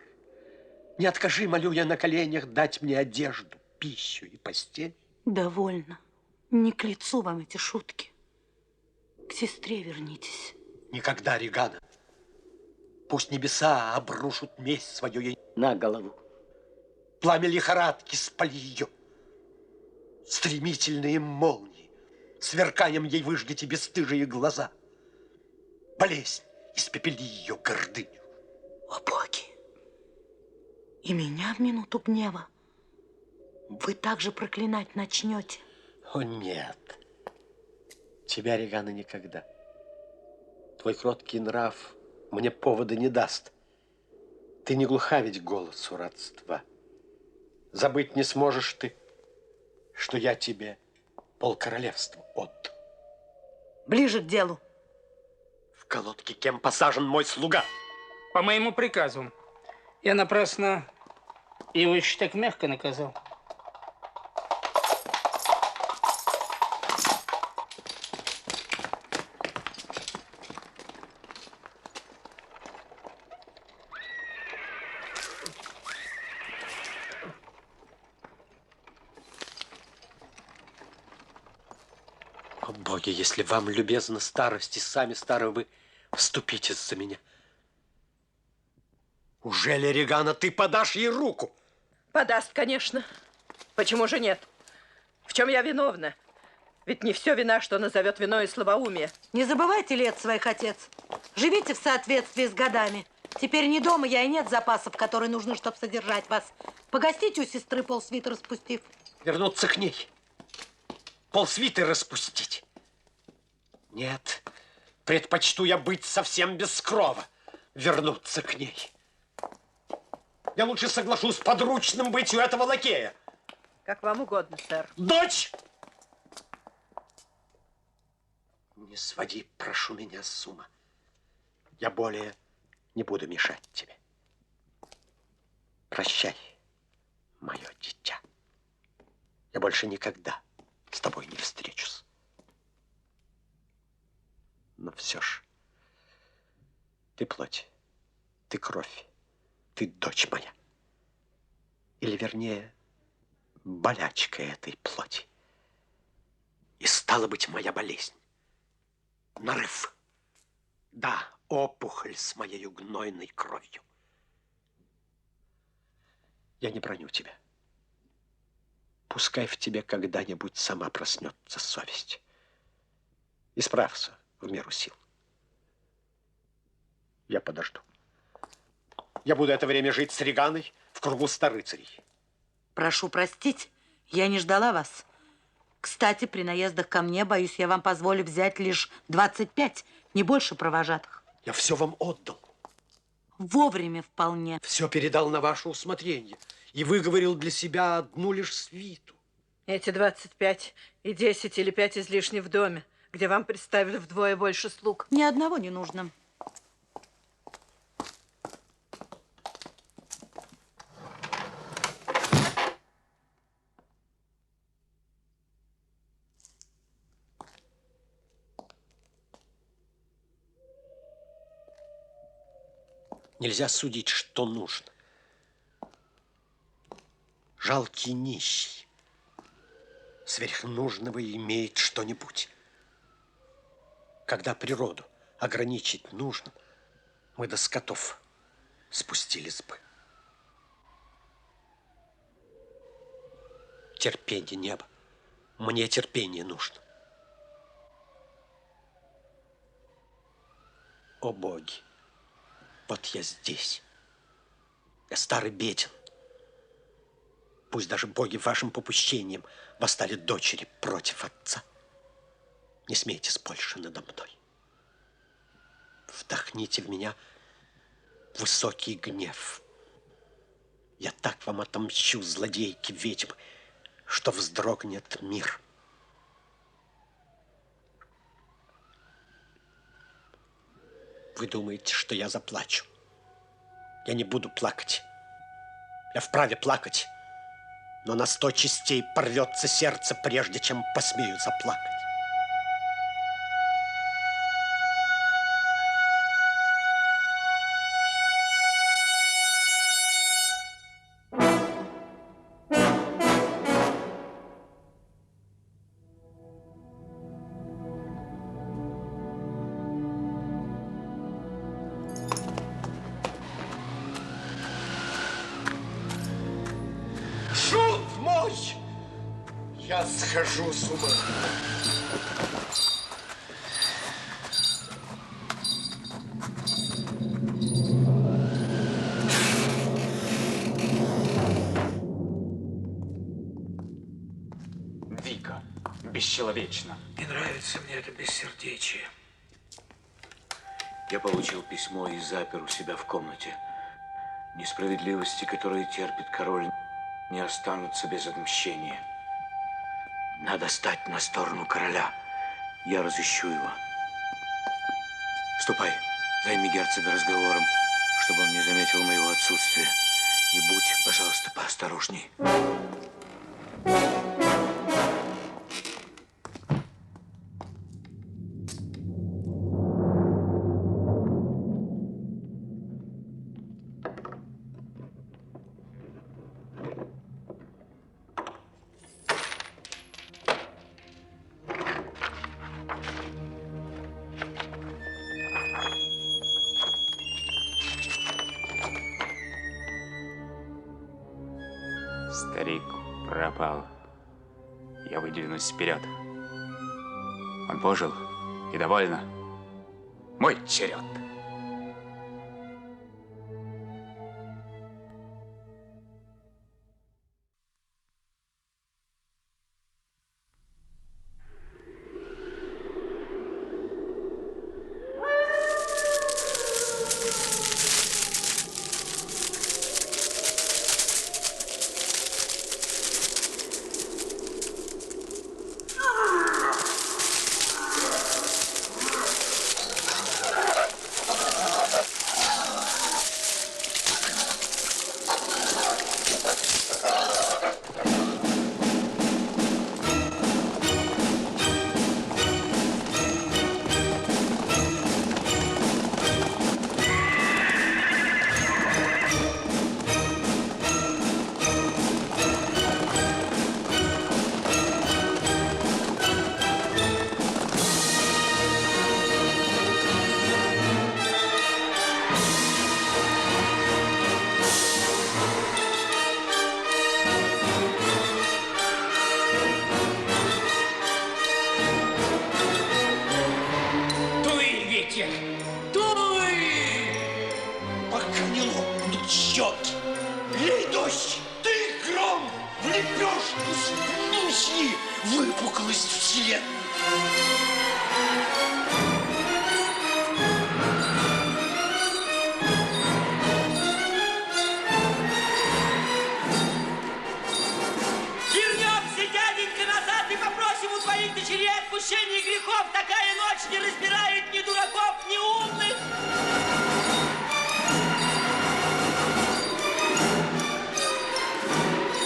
Не откажи, молю я на коленях, дать мне одежду, пищу и постель. Довольно. Не к лицу вам эти шутки. К сестре вернитесь. Никогда, Регана. Пусть небеса обрушат месть свою ей на голову. Пламя лихорадки спали ее. Стремительные молнии, сверканием ей выжгите бесстыжие глаза. Болезнь испепели ее гордыню. О, боги! И меня в минуту гнева вы также проклинать начнете? О, нет. Тебя, Регана, никогда. Твой кроткий нрав мне повода не даст. Ты не глуха ведь голосу родства. Забыть не сможешь ты, что я тебе полкоролевства отдал. Ближе к делу. В колодке кем посажен мой слуга? По моему приказу. Я напрасно его еще так мягко наказал. О, боги, если вам любезна старость, и сами старые вы вступитесь за меня. Ужели, Регана, ты подашь ей руку? Подаст, конечно. Почему же нет? В чем я виновна? Ведь не все вина, что назовет виной и слабоумие. Не забывайте лет своих, отец. Живите в соответствии с годами. Теперь не дома я и нет запасов, которые нужны, чтобы содержать вас. Погостите у сестры, полсвиты распустив. Вернуться к ней. Полсвиты распустить. Нет, предпочту я быть совсем без крова. Вернуться к ней. Я лучше соглашусь с подручным быть у этого лакея. Как вам угодно, сэр. Дочь! Не своди, прошу меня, с ума. Я более не буду мешать тебе. Прощай, мое дитя. Я больше никогда с тобой не встречусь. Но все ж, ты плоть, ты кровь, ты дочь моя. Или, вернее, болячка этой плоти. И стала быть моя болезнь. Нарыв. Да, опухоль с моей гнойной кровью. Я не браню тебя. Пускай в тебе когда-нибудь сама проснется совесть. Исправься в меру сил. Я подожду. Я буду это время жить с Реганой в кругу старыцарей. Прошу простить, я не ждала вас. Кстати, при наездах ко мне, боюсь, я вам позволю взять лишь 25, не больше провожатых. Я все вам отдал. Вовремя вполне. Все передал на ваше усмотрение и выговорил для себя одну лишь свиту. Эти 25 и 10 или 5 излишне в доме, где вам представили вдвое больше слуг. Ни одного не нужно. Нельзя судить, что нужно. Жалкий нищий сверхнужного имеет что-нибудь. Когда природу ограничить нужно, мы до скотов спустились бы. Терпение неба. Мне терпение нужно. О боги! Вот я здесь. Я старый беден. Пусть даже боги вашим попущением восстали дочери против отца. Не смейтесь больше надо мной. Вдохните в меня высокий гнев. Я так вам отомщу, злодейки ведьмы, что вздрогнет мир. Вы думаете, что я заплачу? Я не буду плакать. Я вправе плакать, но на 100 частей порвется сердце, прежде чем посмею заплакать. Шут мой! Я схожу с ума. Дико, бесчеловечно. Не нравится мне это бессердечие. Я получил письмо и запер у себя в комнате. Несправедливости, которые терпит король, не останутся без отмщения. Надо стать на сторону короля. Я разыщу его. Ступай, займи герцога разговором, чтобы он не заметил моего отсутствия. И будь, пожалуйста, поосторожней. Старик пропал. Я выдвинусь вперед. Он пожил, и довольно. Мой черед. щеки. Лей дождь, ты гром, в лепешку снуси выпуклость вселенной. Вернемся, дяденька, назад и попросим у твоих дочерей отпущения грехов. Такая ночь не разбирает ни дураков, ни умных.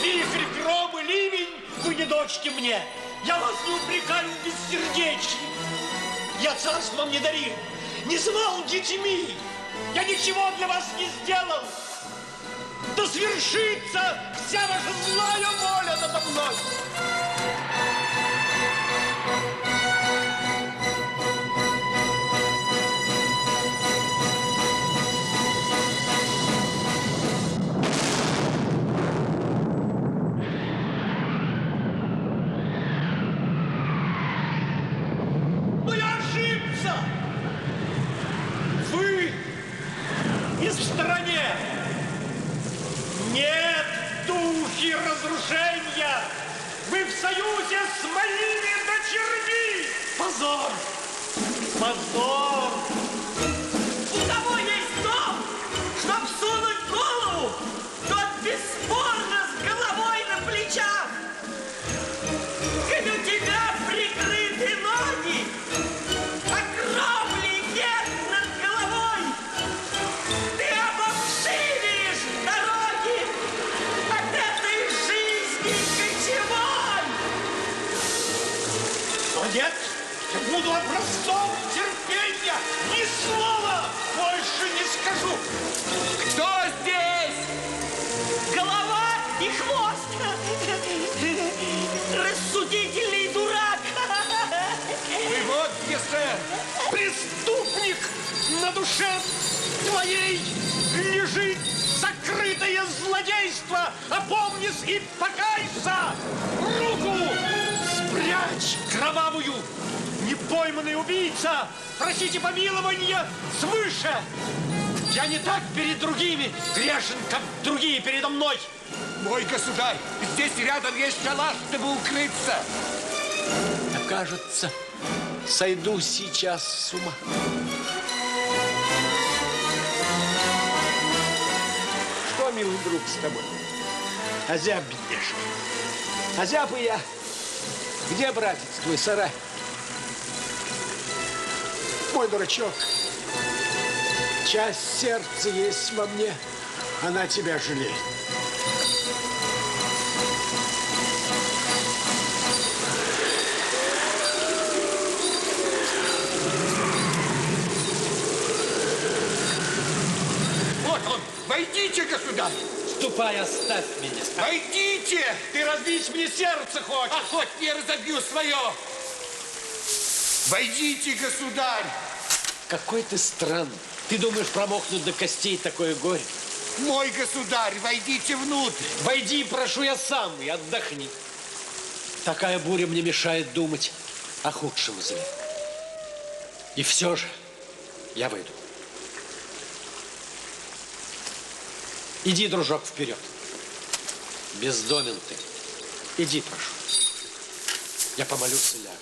Вихрь, гром и ливень, вы не дочки мне. Я вас не упрекаю в бессердечии. Я царством не дарил, не звал детьми. Я ничего для вас не сделал. Да свершится вся ваша злая воля надо мной. Но я ошибся! Вы не в стороне! Нет, духи разрушения! Вы в союзе с моими дочерьми! Позор! Позор! У кого есть дом, чтоб сунуть голову, тот бесспорно с головой на плечах. Коль у тебя прикрыты ноги, а кровли нет над головой, ты обобщиваешь дороги от этой жизни кочевой. Но нет, я буду образцом терпения, ни слова больше не скажу. Кто здесь? Голова и хвост. Рассудительный дурак. Вы вот где, сэр, преступник, на душе твоей лежит сокрытое злодейство. Опомнись и покайся! Руку спрячь кровавую! Непойманный убийца! Просите помилования свыше! Я не так перед другими грешен, как другие передо мной. Мой государь, здесь рядом есть шалаш, чтобы укрыться. Кажется, сойду сейчас с ума. Что, милый друг, с тобой? Озяб, бедняжка. Озяб и я. Где, братец, твой сарай? Мой дурачок, часть сердца есть во мне, она тебя жалеет. Вот он! Войдите, государь! Ступай, оставь меня. Войдите! Ты разбить мне сердце хочешь? А хоть не разобью свое! Войдите, государь! Какой ты странный. Ты думаешь промокнуть до костей такое горе? Мой государь, войдите внутрь! Войди, прошу я сам, и отдохни. Такая буря мне мешает думать о худшем зле. И все же я выйду. Иди, дружок, вперед. Бездомен ты. Иди, прошу. Я помолюсь и лягу.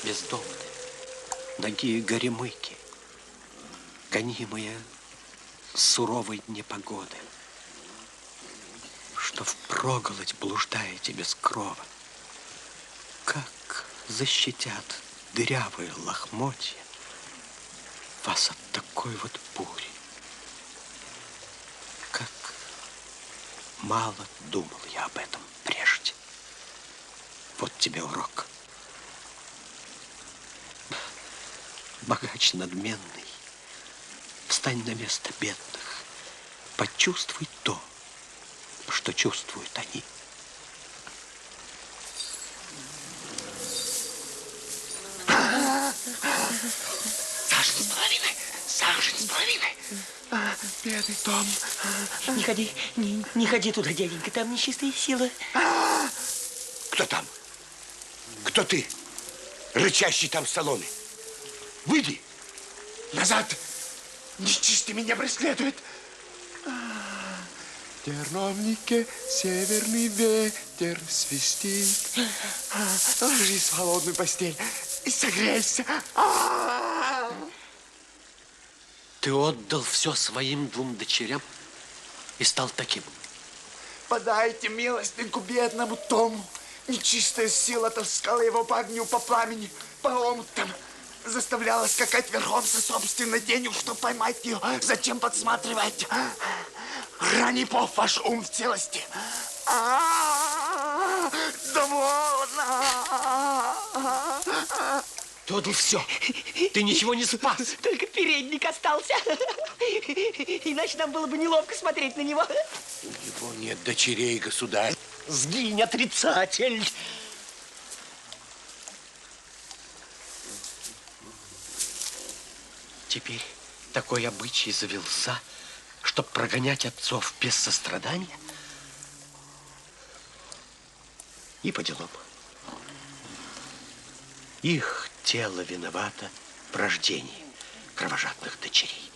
Бездомные, нагие горемыки, гонимые суровой непогоды, что впроголодь блуждаете без крова, как защитят дырявые лохмотья вас от такой вот бури. Как мало думал я об этом прежде. Вот тебе урок. Богач надменный, встань на место бедных, почувствуй то, что чувствуют они. Сажень с половиной, сажень с половиной. Бедный Том. Не ходи, не ходи туда, дяденька, там нечистые силы. Кто там? Кто ты? Рычащий там в салоне. Выйди. Назад. Нечистый меня преследует. В терновнике северный ветер свистит. Ложись в холодную постель и согрейся. Ты отдал все своим двум дочерям и стал таким. Подайте милостыньку бедному Тому. Нечистая сила таскала его по огню, по пламени, по омутам. Заставляла скакать верхом со собственной тенью, чтобы поймать ее. Зачем подсматривать? Ранипов ваш ум в целости. Довольно. Ты отдал все. Ты ничего не спас. Только передник остался. Иначе нам было бы неловко смотреть на него. У него нет дочерей, государь. Сгинь, отрицатель. Теперь такой обычай завелся, чтобы прогонять отцов без сострадания. И по делам. Их тело виновато в рождении кровожадных дочерей.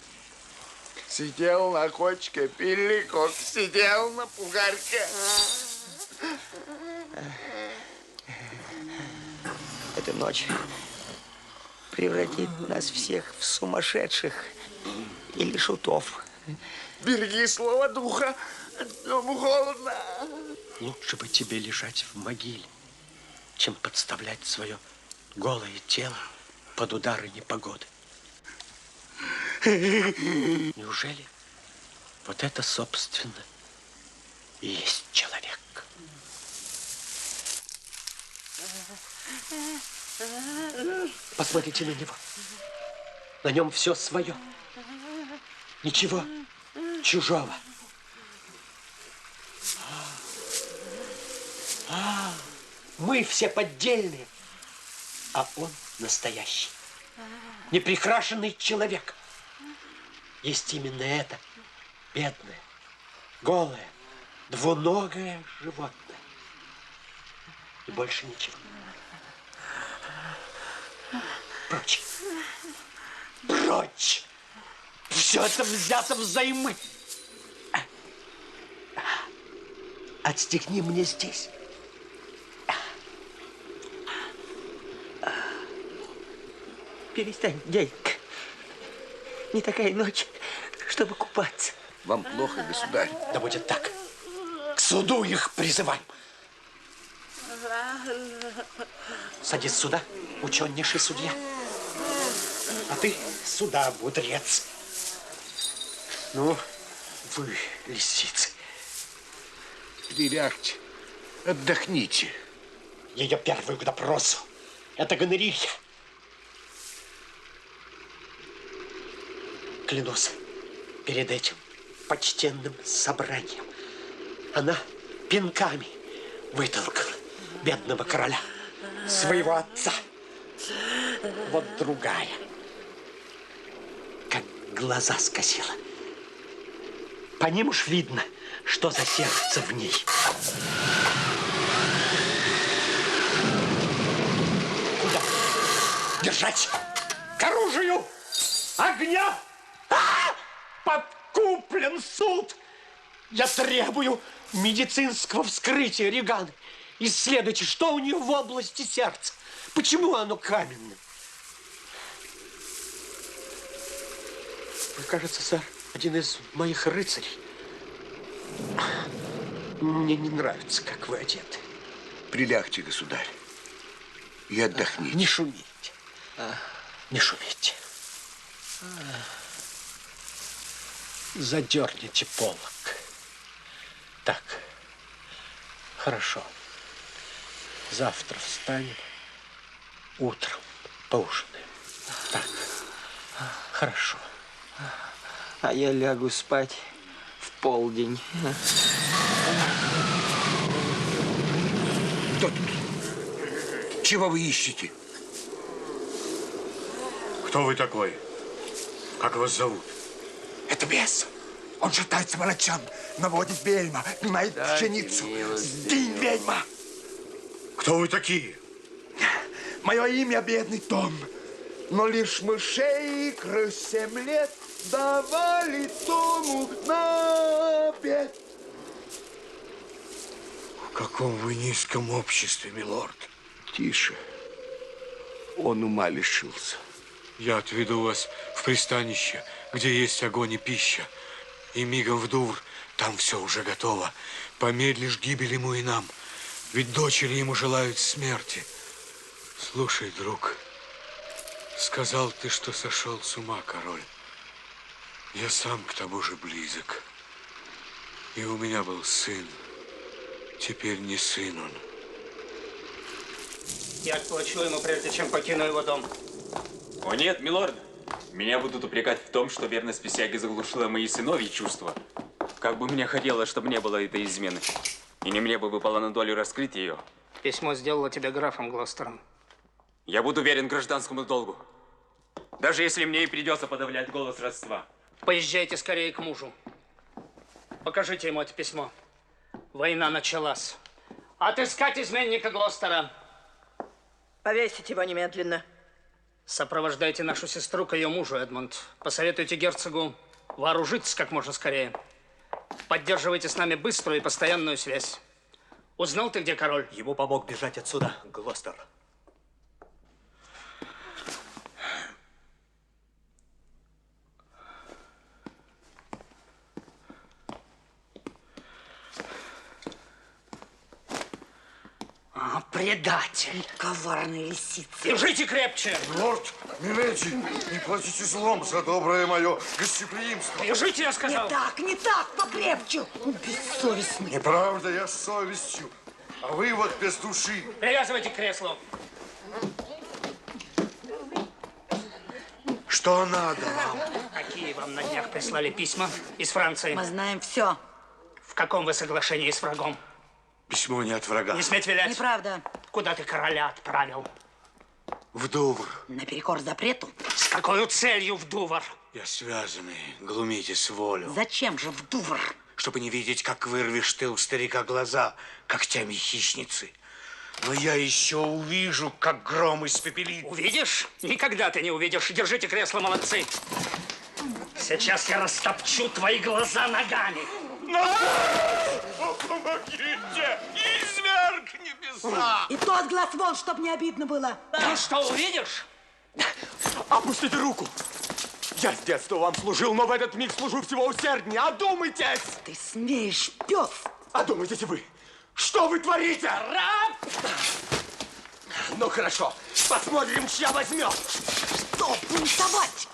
Сидел на кочке, пиликок, сидел на пугарьке. Эта ночь превратит нас всех в сумасшедших или шутов. Береги слово духа, днем холодно. Лучше бы тебе лежать в могиле, чем подставлять свое голое тело под удары непогоды. Неужели вот это, собственно, и есть человек? Посмотрите на него. На нем все свое. Ничего чужого. Мы все поддельные, а он настоящий. Неприкрашенный человек. Есть именно это бедное, голое, двуногое животное. И больше ничего. Прочь. Прочь. Все это взято взаймы. Отстегни мне здесь. Перестань, дяденька. Не такая ночь, чтобы купаться. Вам плохо, государь? Да будет так. К суду их призываем. Садись сюда, ученейший судья. А ты сюда, мудрец. Ну, вы, лисицы. Прилягте, отдохните. Ее первую к допросу. Это гонорилья. Клянусь, перед этим почтенным собранием она пинками вытолкала бедного короля, своего отца. Вот другая, как глаза скосила. По ним уж видно, что за сердце в ней. Куда? Держать! К оружию! Огня! Подкуплен суд! Я требую медицинского вскрытия Реганы. Исследуйте, что у нее в области сердца. Почему оно каменное? Вы, кажется, сэр, один из моих рыцарей. Мне не нравится, как вы одеты. Прилягте, государь, и отдохните. Не шумите. Не шумите. Задерните полог. Так, хорошо. Завтра встанем, утром поужинаем. Так, хорошо. А я лягу спать в полдень. Кто тут? Чего вы ищете? Кто вы такой? Как вас зовут? Это бес. Он шатается по ночам, наводит бельма, гнает пшеницу. Сгинь, ведьма! Кто вы такие? Мое имя бедный Том. Но лишь мышей и крыс 7 лет давали Тому на обед. В каком вы низком обществе, милорд? Тише. Он ума лишился. Я отведу вас в пристанище, где есть огонь и пища. И мигом в Дувр, там все уже готово. Помедлишь, гибель ему и нам. Ведь дочери ему желают смерти. Слушай, друг, сказал ты, что сошел с ума, король. Я сам к тому же близок. И у меня был сын. Теперь не сын он. Я отплачу ему, прежде чем покину его дом. О нет, милорд. Меня будут упрекать в том, что верность присяги заглушила мои сыновьи чувства. Как бы мне хотелось, чтобы не было этой измены. И не мне бы выпало на долю раскрыть ее. Письмо сделало тебя графом Глостером. Я буду верен гражданскому долгу. Даже если мне и придется подавлять голос родства. Поезжайте скорее к мужу. Покажите ему это письмо. Война началась. Отыскать изменника Глостера. Повесить его немедленно. Сопровождайте нашу сестру к ее мужу, Эдмунд. Посоветуйте герцогу вооружиться как можно скорее. Поддерживайте с нами быструю и постоянную связь. Узнал ты, где король? Ему помог бежать отсюда Глостер. Предатель. Коварная лисица. Держите крепче. Лорд, миледи, не платите злом за доброе мое гостеприимство. Держите, я сказал. Не так, покрепче. Бессовестный. Неправда, я с совестью. А вы вот без души. Привязывайте к креслу. Что надо вам? Какие вам на днях прислали письма из Франции? Мы знаем все. В каком вы соглашении с врагом? Письмо не от врага. Не сметь вилять. Неправда. Куда ты короля отправил? В Дувр. Наперекор запрету. С какой целью в Дувр? Я связанный, глумите с волю. Зачем же в Дувр? Чтобы не видеть, как вырвешь ты у старика глаза когтями хищницы. Но я еще увижу, как гром испепелит. Увидишь? Никогда ты не увидишь. Держите кресло, молодцы. Сейчас я растопчу твои глаза ногами. Помогите! Изверг небеса! И тот глаз вон, чтоб не обидно было. Ну что, увидишь? Опустите руку! Я с детства вам служил, но в этот миг служу всего усерднее. Одумайтесь! Ты смеешь, пес! Одумайтесь вы! Что вы творите? Раб! Ну хорошо, посмотрим, чья возьмет. Что бунтовать?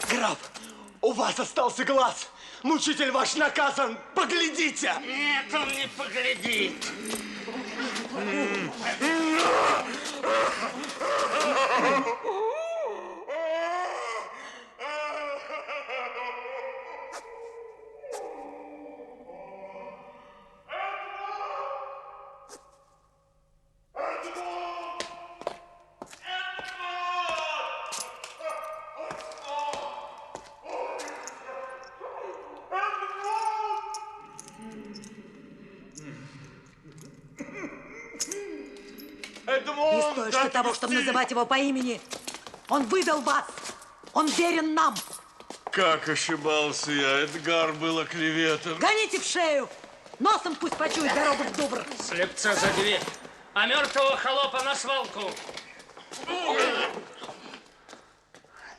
Граф, у вас остался глаз. Мучитель ваш наказан. Поглядите! Нет, он не поглядит. Не стоишь ты того, чтобы называть его по имени. Он выдал вас. Он верен нам. Как ошибался я, Эдгар был оклеветан. Гоните в шею. Носом пусть почует дорогу в Дувр. Слепца за дверь, а мертвого холопа на свалку.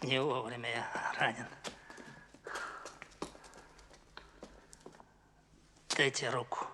Не вовремя я ранен. Дайте руку.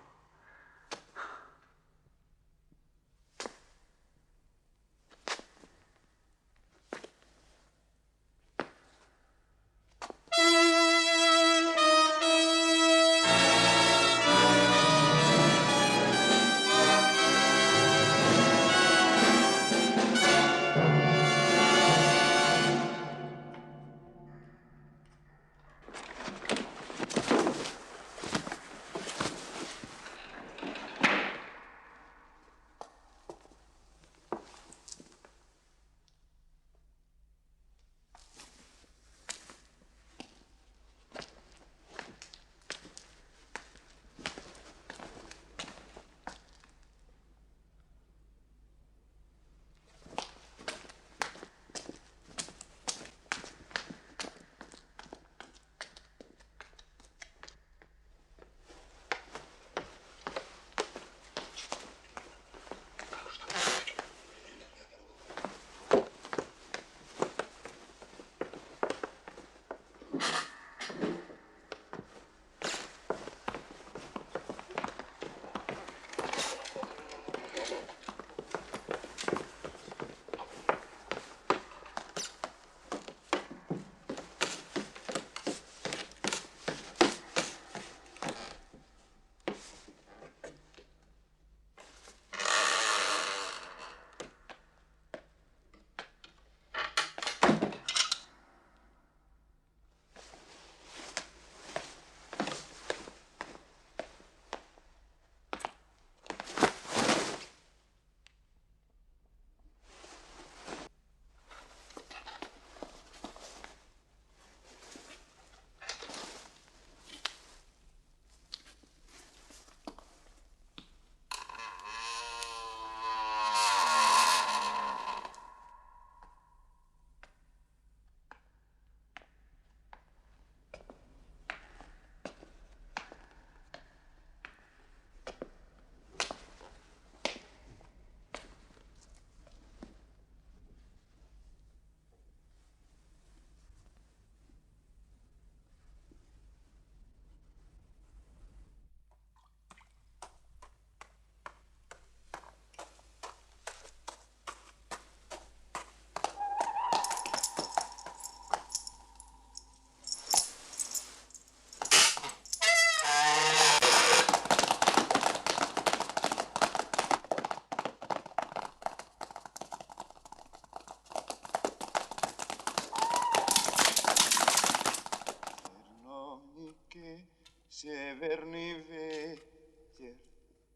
Северный ветер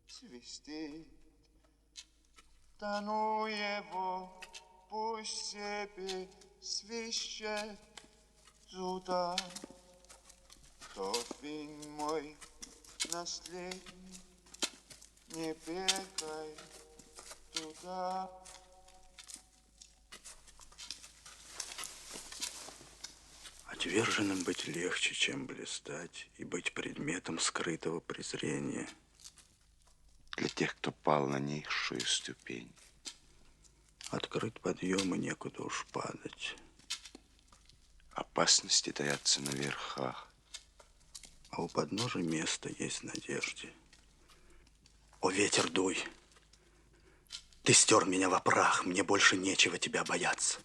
свистит, тону его, пусть себе свищет туда. Тот вин мой наследник, не бегай туда. Отверженным быть легче, чем блистать и быть предметом скрытого презрения. Для тех, кто пал на низшую ступень. Открыт подъем, и некуда уж падать. Опасности таятся на верхах. А у подножия места есть надежде. О, ветер, дуй! Ты стер меня во прах, мне больше нечего тебя бояться.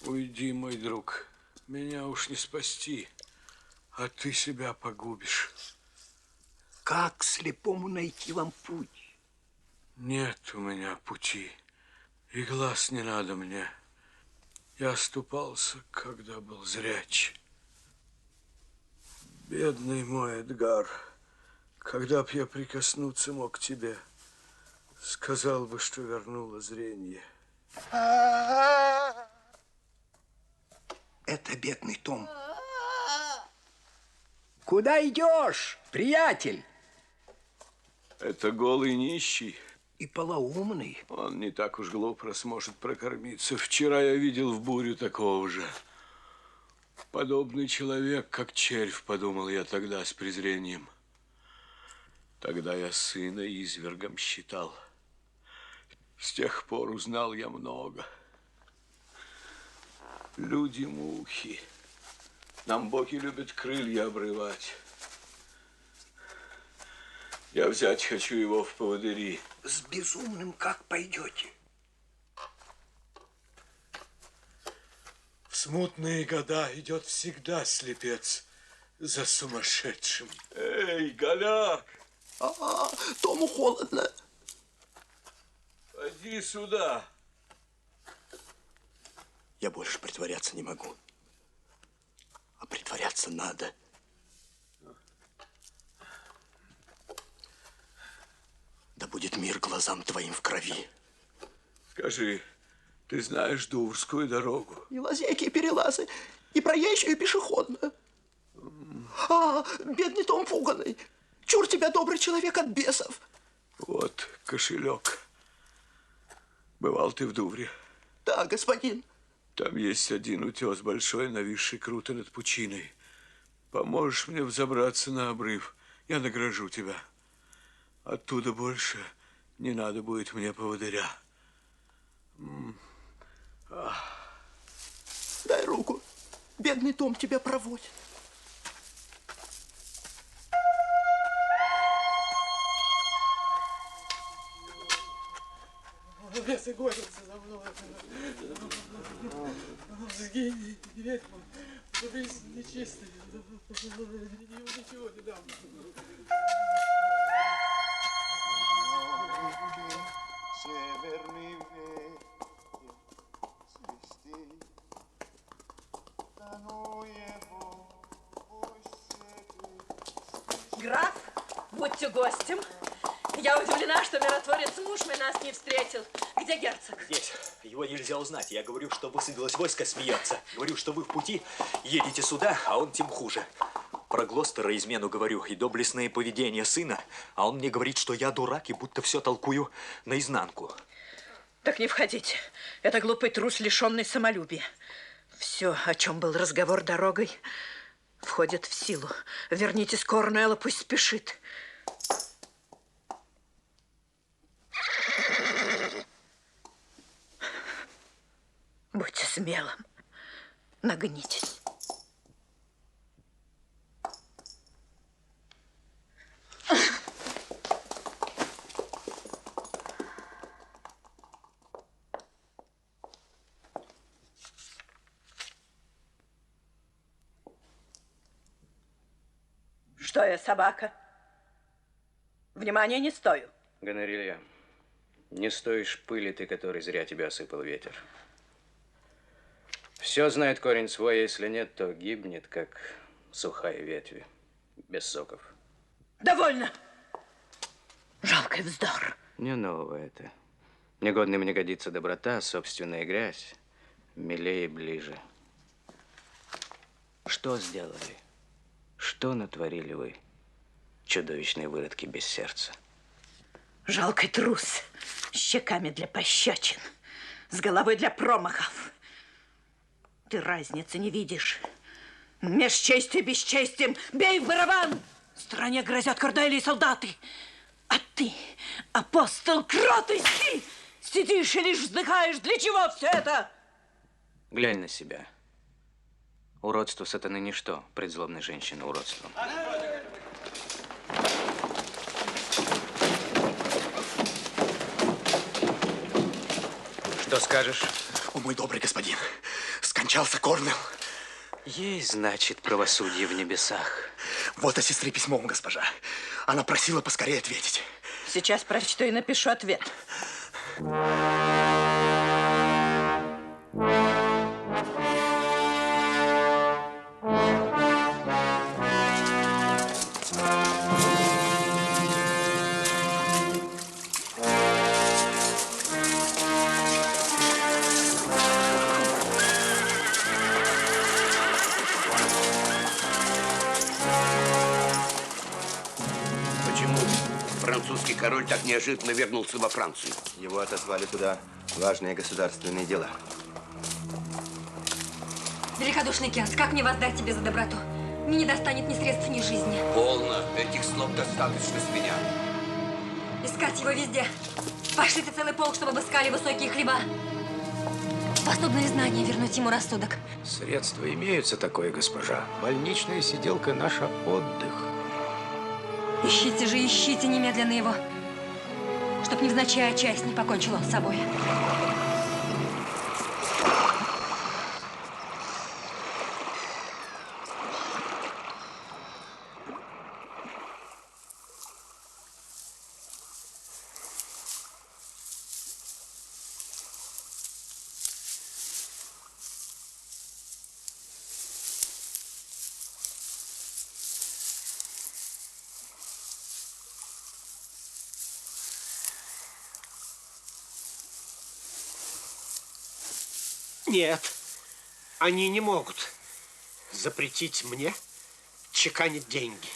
Уйди, мой друг, меня уж не спасти, а ты себя погубишь. Как слепому найти вам путь? Нет у меня пути, и глаз не надо мне. Я оступался, когда был зряч. Бедный мой Эдгар, когда б я прикоснуться мог к тебе, сказал бы, что вернуло зрение. Это бедный Том. Куда идешь, приятель? Это голый нищий. И полоумный. Он не так уж глуп, раз может прокормиться. Вчера я видел в бурю такого же. Подобный человек, как червь, подумал я тогда с презрением. Тогда я сына извергом считал. С тех пор узнал я много. Люди-мухи. Нам боги любят крылья обрывать. Я взять хочу его в поводыри. С безумным как пойдете? В смутные года идет всегда слепец за сумасшедшим. Эй, голяк! Тому холодно. Иди сюда. Я больше притворяться не могу. А притворяться надо. Да будет мир глазам твоим в крови. Скажи, ты знаешь Дуврскую дорогу? И лазейки, и перелазы, и проезжую, и пешеходную. Бедный Том пуганый. Чур тебя, добрый человек, от бесов. Вот кошелек. Бывал ты в Дувре? Да, господин. Там есть один утес большой, нависший круто над пучиной. Поможешь мне взобраться на обрыв, я награжу тебя. Оттуда больше не надо будет мне поводыря. Дай руку. Бедный Том тебя проводит. Бесы гонятся за мной. Сгинь, ведьма. Жизнь нечистая. Ничего не дам. Северный ветер свистит, тону его, пусть себе. Граф, будьте гостем. Я удивлена, что миротворец муж мой нас не встретил. Где герцог? Здесь. Его нельзя узнать. Я говорю, что высадилось войско, смеется. Говорю, что вы в пути, едете сюда, а он тем хуже. Про Глостера измену говорю и доблестное поведение сына, а он мне говорит, что я дурак и будто все толкую наизнанку. Так не входите. Это глупый трус, лишенный самолюбия. Все, о чем был разговор дорогой, входит в силу. Верните Корнуэлла, пусть спешит. Будьте смелым. Нагнитесь. Что я, собака? Внимания не стою. Гонорилья, не стоишь пыли ты, который зря тебя осыпал ветер. Все знает корень свой, а если нет, то гибнет, как сухая ветвь, без соков. Довольно! Жалкий вздор. Не новое это. Негодным не годится доброта, собственная грязь. Милее и ближе. Что сделали? Что натворили вы, чудовищные выродки без сердца? Жалкий трус, с щеками для пощечин, с головой для промахов. Ты разницы не видишь. Меж честью и бесчестием бей в барабан! В стране грозят кордели и солдаты. А ты, апостол кротости, сидишь и лишь вздыхаешь. Для чего все это? Глянь на себя. Уродство сатаны ничто, пред злобной женщиной уродством. Что скажешь? О, мой добрый господин, скончался Корнел. Есть, значит, правосудие в небесах. Вот о сестре письмом, госпожа. Она просила поскорее ответить. Сейчас прочту и напишу ответ. Французский король так неожиданно вернулся во Францию? Его отозвали туда важные государственные дела. Великодушный Кент, как мне воздать тебе за доброту? Мне не достанет ни средств, ни жизни. Полно. Этих слов достаточно с меня. Искать его везде. Пошлите целый полк, чтобы обыскали высокие хлеба. Способны ли знания вернуть ему рассудок? Средства имеются такое, госпожа. Больничная сиделка наша отдых. Ищите же, ищите немедленно его. Чтоб невзначай часть не покончила он с собой. Нет, они не могут запретить мне чеканить деньги.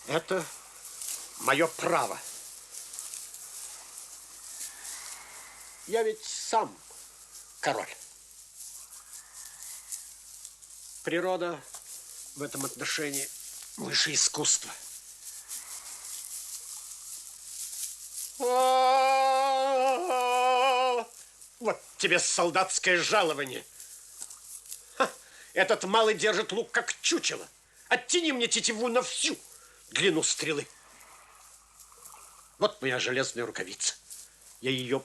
Это мое право. Я ведь сам король. Природа в этом отношении выше искусства. Вот тебе солдатское жалование. Ха, этот малый держит лук как чучело. Оттяни мне тетиву на всю длину стрелы. Вот моя железная рукавица. Я ее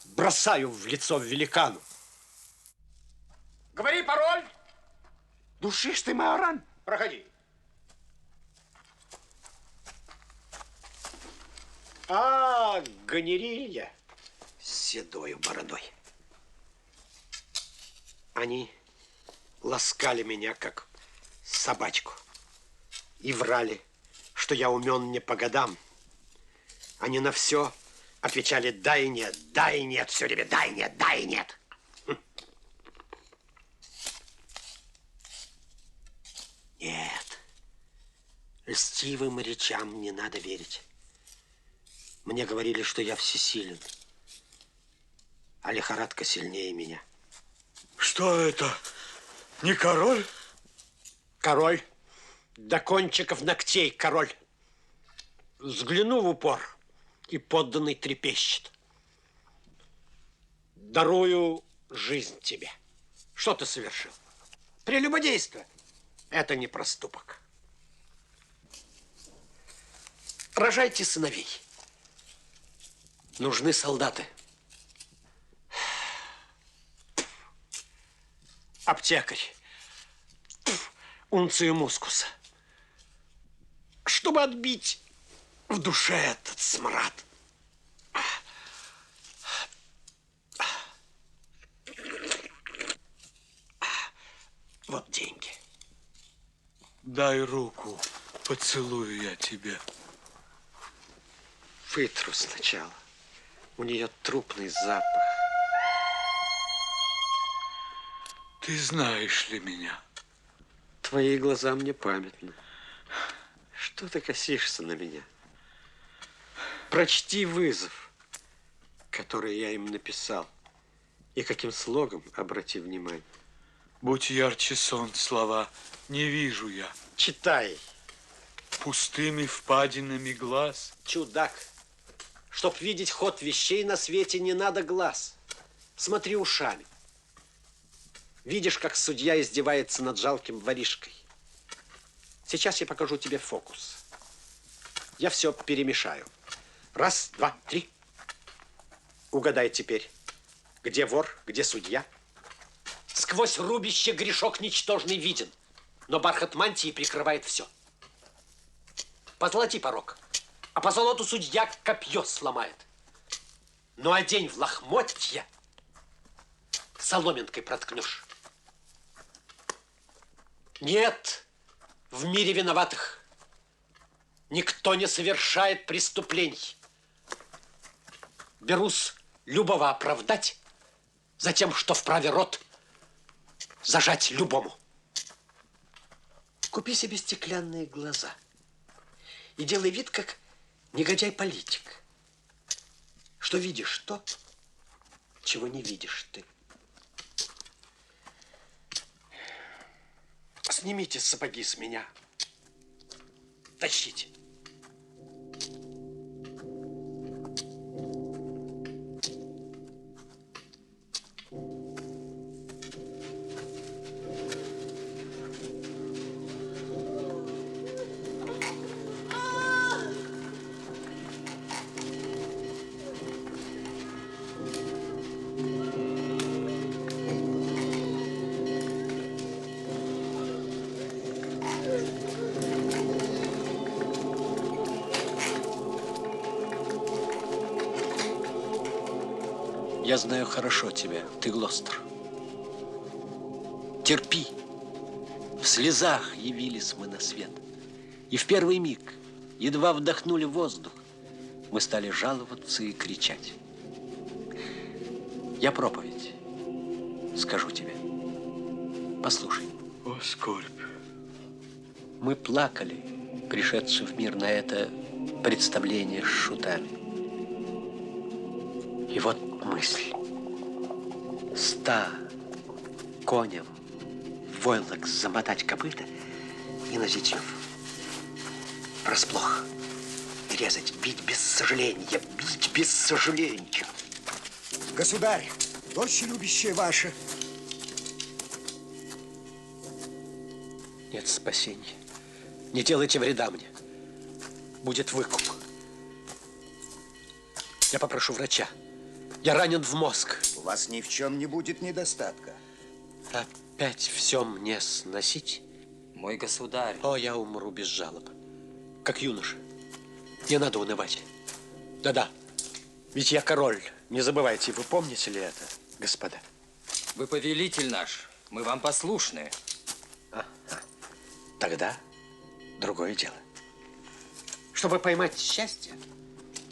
бросаю в лицо великану. Говори пароль. Душишь ты, майоран? Проходи. А, Гонорилья с седою бородой. Они ласкали меня, как собачку, и врали, что я умен не по годам. Они на все отвечали да и нет, все время да и нет, да и нет. Нет, льстивым речам не надо верить. Мне говорили, что я всесилен, а лихорадка сильнее меня. Что это? Не король? Король. До кончиков ногтей король. Взгляну в упор, и подданный трепещет. Дарую жизнь тебе. Что ты совершил? Прелюбодейство. Это не проступок. Рожайте сыновей. Нужны солдаты. Аптекарь. Унцию мускуса. Чтобы отбить в душе этот смрад. Вот деньги. Дай руку, поцелую я тебя. Вытру сначала. У нее трупный запах. Ты знаешь ли меня? Твои глаза мне памятны. Что ты косишься на меня? Прочти вызов, который я им написал. И каким слогом, обрати внимание. Будь ярче сон, слова, не вижу я. Читай. Пустыми впадинами глаз. Чудак, чтоб видеть ход вещей на свете, не надо глаз. Смотри ушами. Видишь, как судья издевается над жалким воришкой. Сейчас я покажу тебе фокус. Я все перемешаю. Раз, два, три. Угадай теперь, где вор, где судья. Сквозь рубище грешок ничтожный виден, но бархат мантии прикрывает все. Позолоти порог, а по золоту судья копье сломает. Ну, одень в лохмотья, соломинкой проткнешь. Нет в мире виноватых. Никто не совершает преступлений. Берусь любого оправдать за тем, что вправе рот зажать любому. Купи себе стеклянные глаза и делай вид, как негодяй-политик, что видишь то, чего не видишь ты. Снимите сапоги с меня. Тащите. Я знаю хорошо тебя, ты Глостер. Терпи. В слезах явились мы на свет. И в первый миг, едва вдохнули воздух, мы стали жаловаться и кричать. Я проповедь скажу тебе. Послушай. О, скорбь. Мы плакали, пришедшие в мир на это представление с шутами. И вот мысль. 100 коням войлок замотать копыта и на зятьев. Врасплох. Резать, бить без сожаления, бить без сожаления. Государь, дочь любящая ваша. Нет спасения. Не делайте вреда мне. Будет выкуп. Я попрошу врача. Я ранен в мозг. У вас ни в чем не будет недостатка. Опять все мне сносить? Мой государь. О, я умру без жалоб. Как юноша. Не надо унывать. Да-да. Ведь я король. Не забывайте, вы помните ли это, господа? Вы повелитель наш. Мы вам послушны. Тогда другое дело. Чтобы поймать счастье,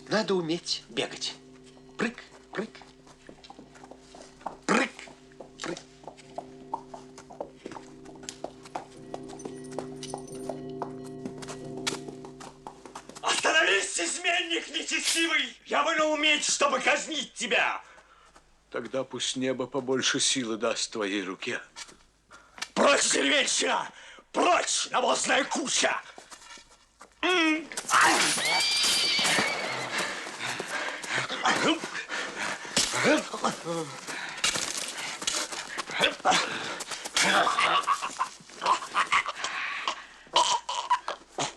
надо уметь бегать. Прыг, прыг, прыг, прыг. Остановись, изменник нечестивый! Я вынул меч, чтобы казнить тебя! Тогда пусть небо побольше силы даст твоей руке. Прочь, деревенщина! Прочь, навозная куча!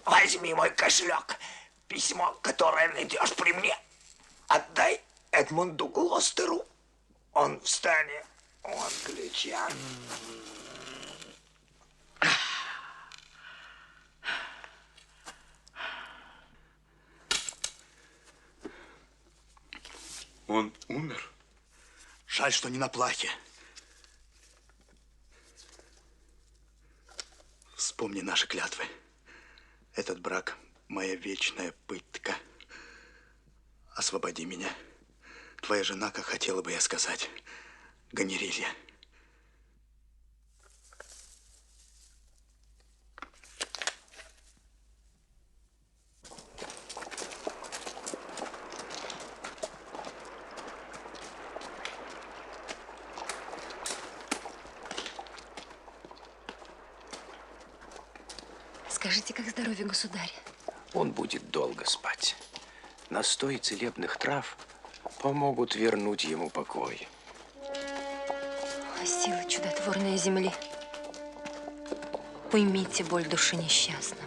Возьми мой кошелек. Письмо, которое найдешь при мне, отдай Эдмунду Глостеру. Он в стане, он англичан. Он умер? Жаль, что не на плахе. Вспомни наши клятвы. Этот брак – моя вечная пытка. Освободи меня. Твоя жена, как хотела бы я сказать, Ганерилья. Скажите, как здоровье государя? Он будет долго спать. Настой целебных трав помогут вернуть ему покой. О, сила чудотворной земли, уймите боль души несчастным.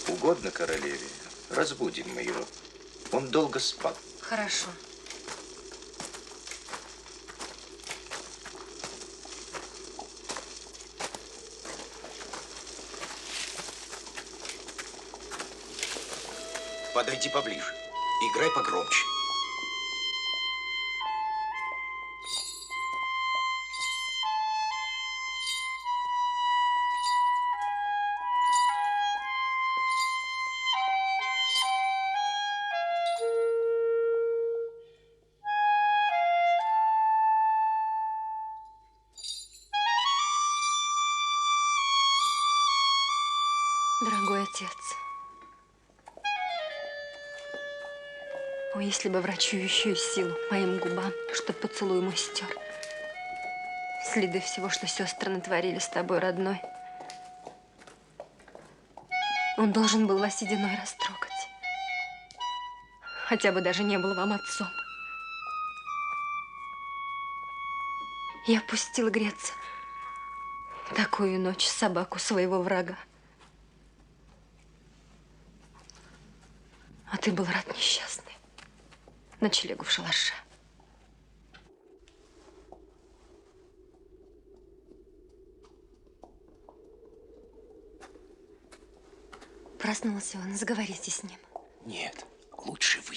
Угодно королеве, разбудим мы его. Он долго спал. Хорошо. Подойди поближе. Играй погромче. Дорогой отец, о, если бы врачующую силу моим губам, чтоб поцелуй мой стер следы всего, что сестры натворили с тобой, родной. Он должен был вас сединой растрогать. Хотя бы даже не был вам отцом. Я пустила греться такую ночь собаку своего врага. А ты был рад несчастный. Ночлегу в шалаше. Проснулся он, заговорите с ним. Нет, лучше вы.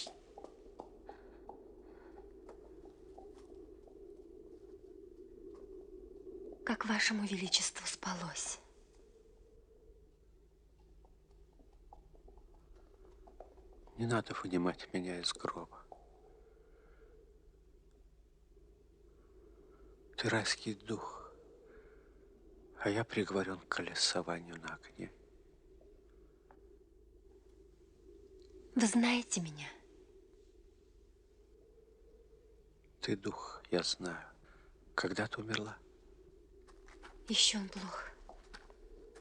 Как вашему величеству спалось? Не надо вынимать меня из гроба. Ты райский дух, а я приговорен к колесованию на огне. Вы знаете меня? Ты дух, я знаю. Когда ты умерла? Еще он плохо.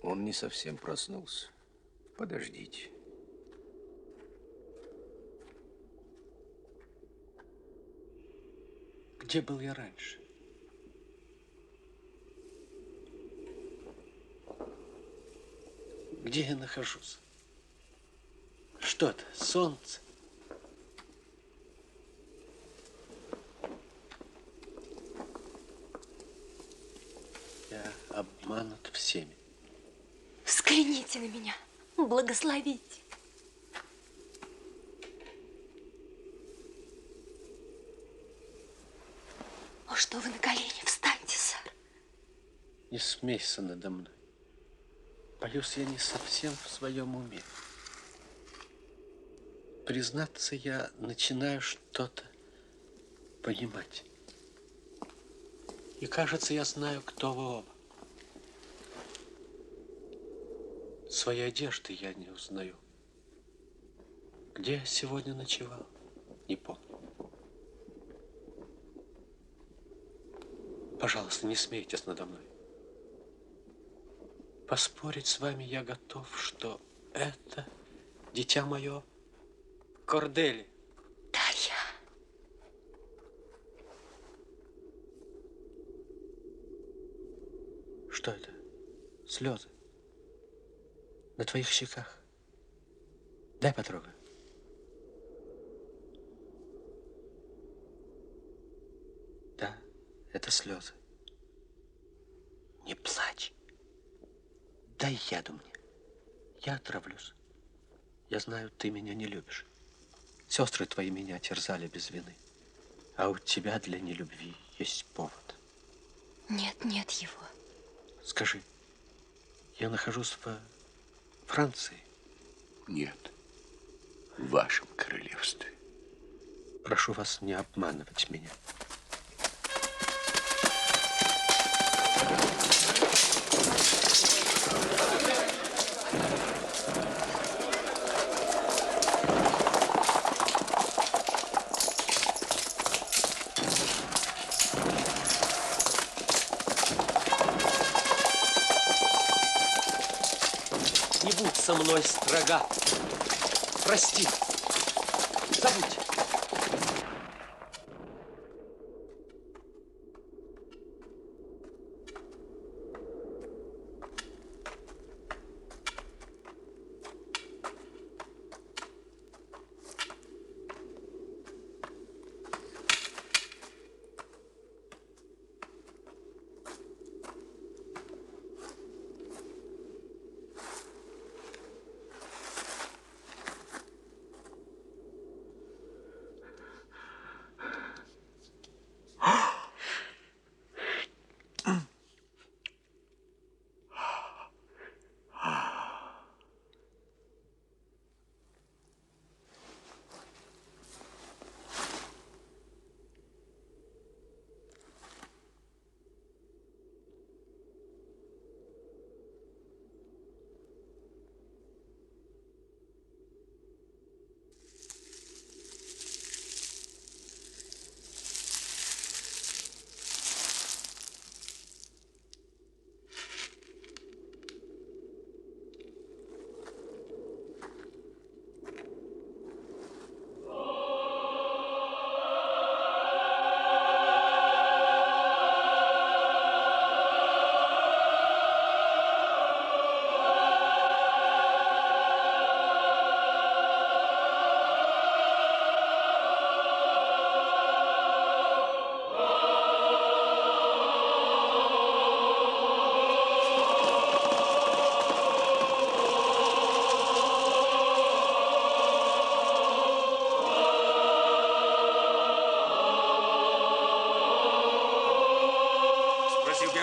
Он не совсем проснулся. Подождите. Где был я раньше? Где я нахожусь? Что это? Солнце? Я обманут всеми. Взгляните на меня, благословите. О, что вы на колени? Встаньте, сэр. Не смейся надо мной. Боюсь, я не совсем в своем уме. Признаться, я начинаю что-то понимать. И кажется, я знаю, кто вы оба. Своей одежды я не узнаю. Где я сегодня ночевал, не помню. Пожалуйста, не смейтесь надо мной. Поспорить с вами я готов, что это, дитя мое, Кордели. Да, я. Что это? Слезы на твоих щеках. Дай потрогаю. Да, это слезы. Не плачь. Дай яду мне. Я отравлюсь. Я знаю, ты меня не любишь. Сестры твои меня терзали без вины. А у тебя для нелюбви есть повод. Нет, нет его. Скажи, я нахожусь во Франции? Нет, в вашем королевстве. Прошу вас не обманывать меня. Не будь со мной строга. Прости. Забудь.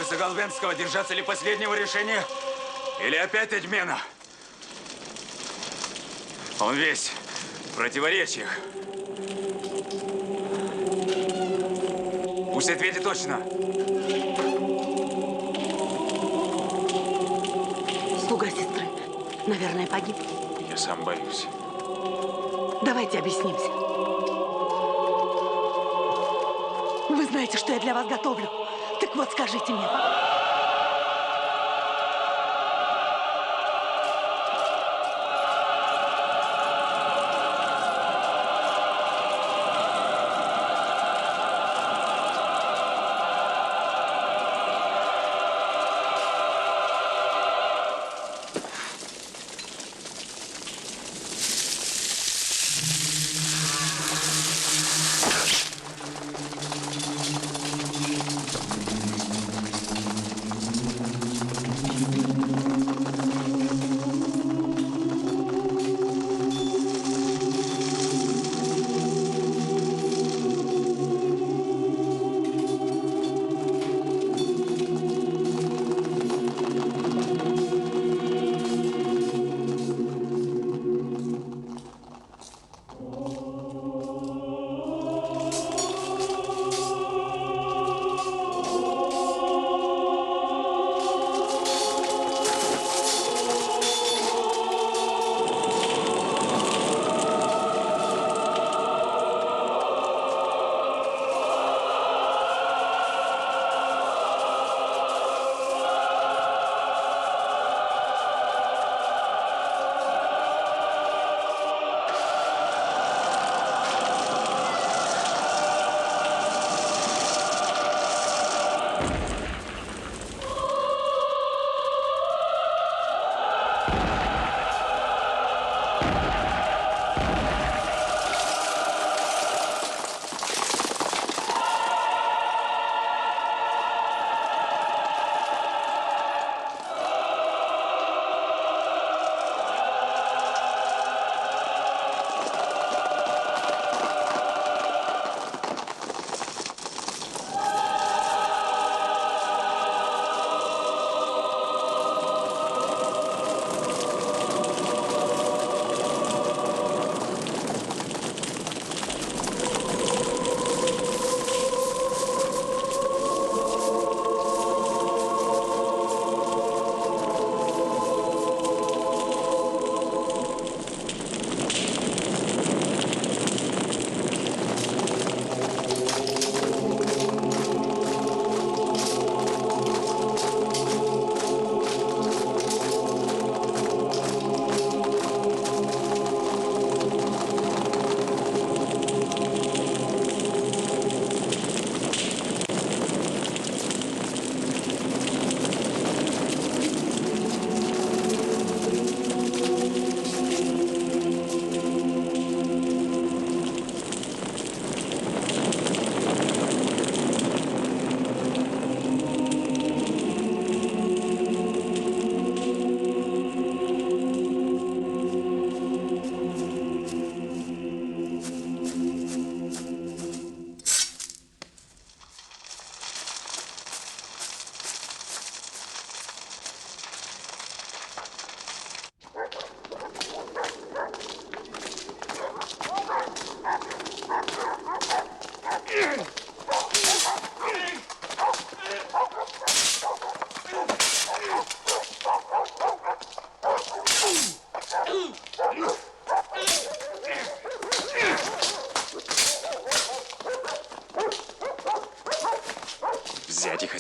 герцога Алвенского, держаться ли последнего решения или опять отмена? Он весь в противоречиях. Пусть ответит точно. Слуга сестры, наверное, погиб. Я сам боюсь. Давайте объяснимся. Вы знаете, что я для вас готовлю. Так вот, скажите мне.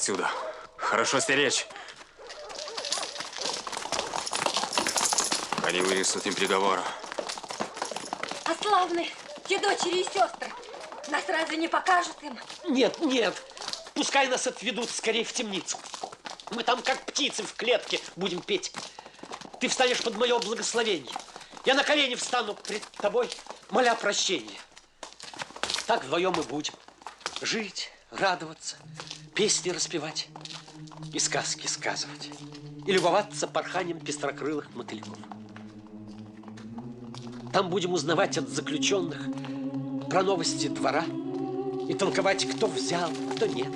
отсюда. Хорошо стеречь. Они вынесут им приговор. А славные те дочери и сестры, нас разве не покажут им? Нет, нет. Пускай нас отведут скорее в темницу. Мы там, как птицы в клетке, будем петь. Ты встанешь под мое благословение. Я на колени встану пред тобой, моля прощения. Так вдвоем и будем. Жить, радоваться, песни распевать и сказки сказывать. И любоваться порханием пестрокрылых мотыльков. Там будем узнавать от заключенных про новости двора и толковать, кто взял, кто нет,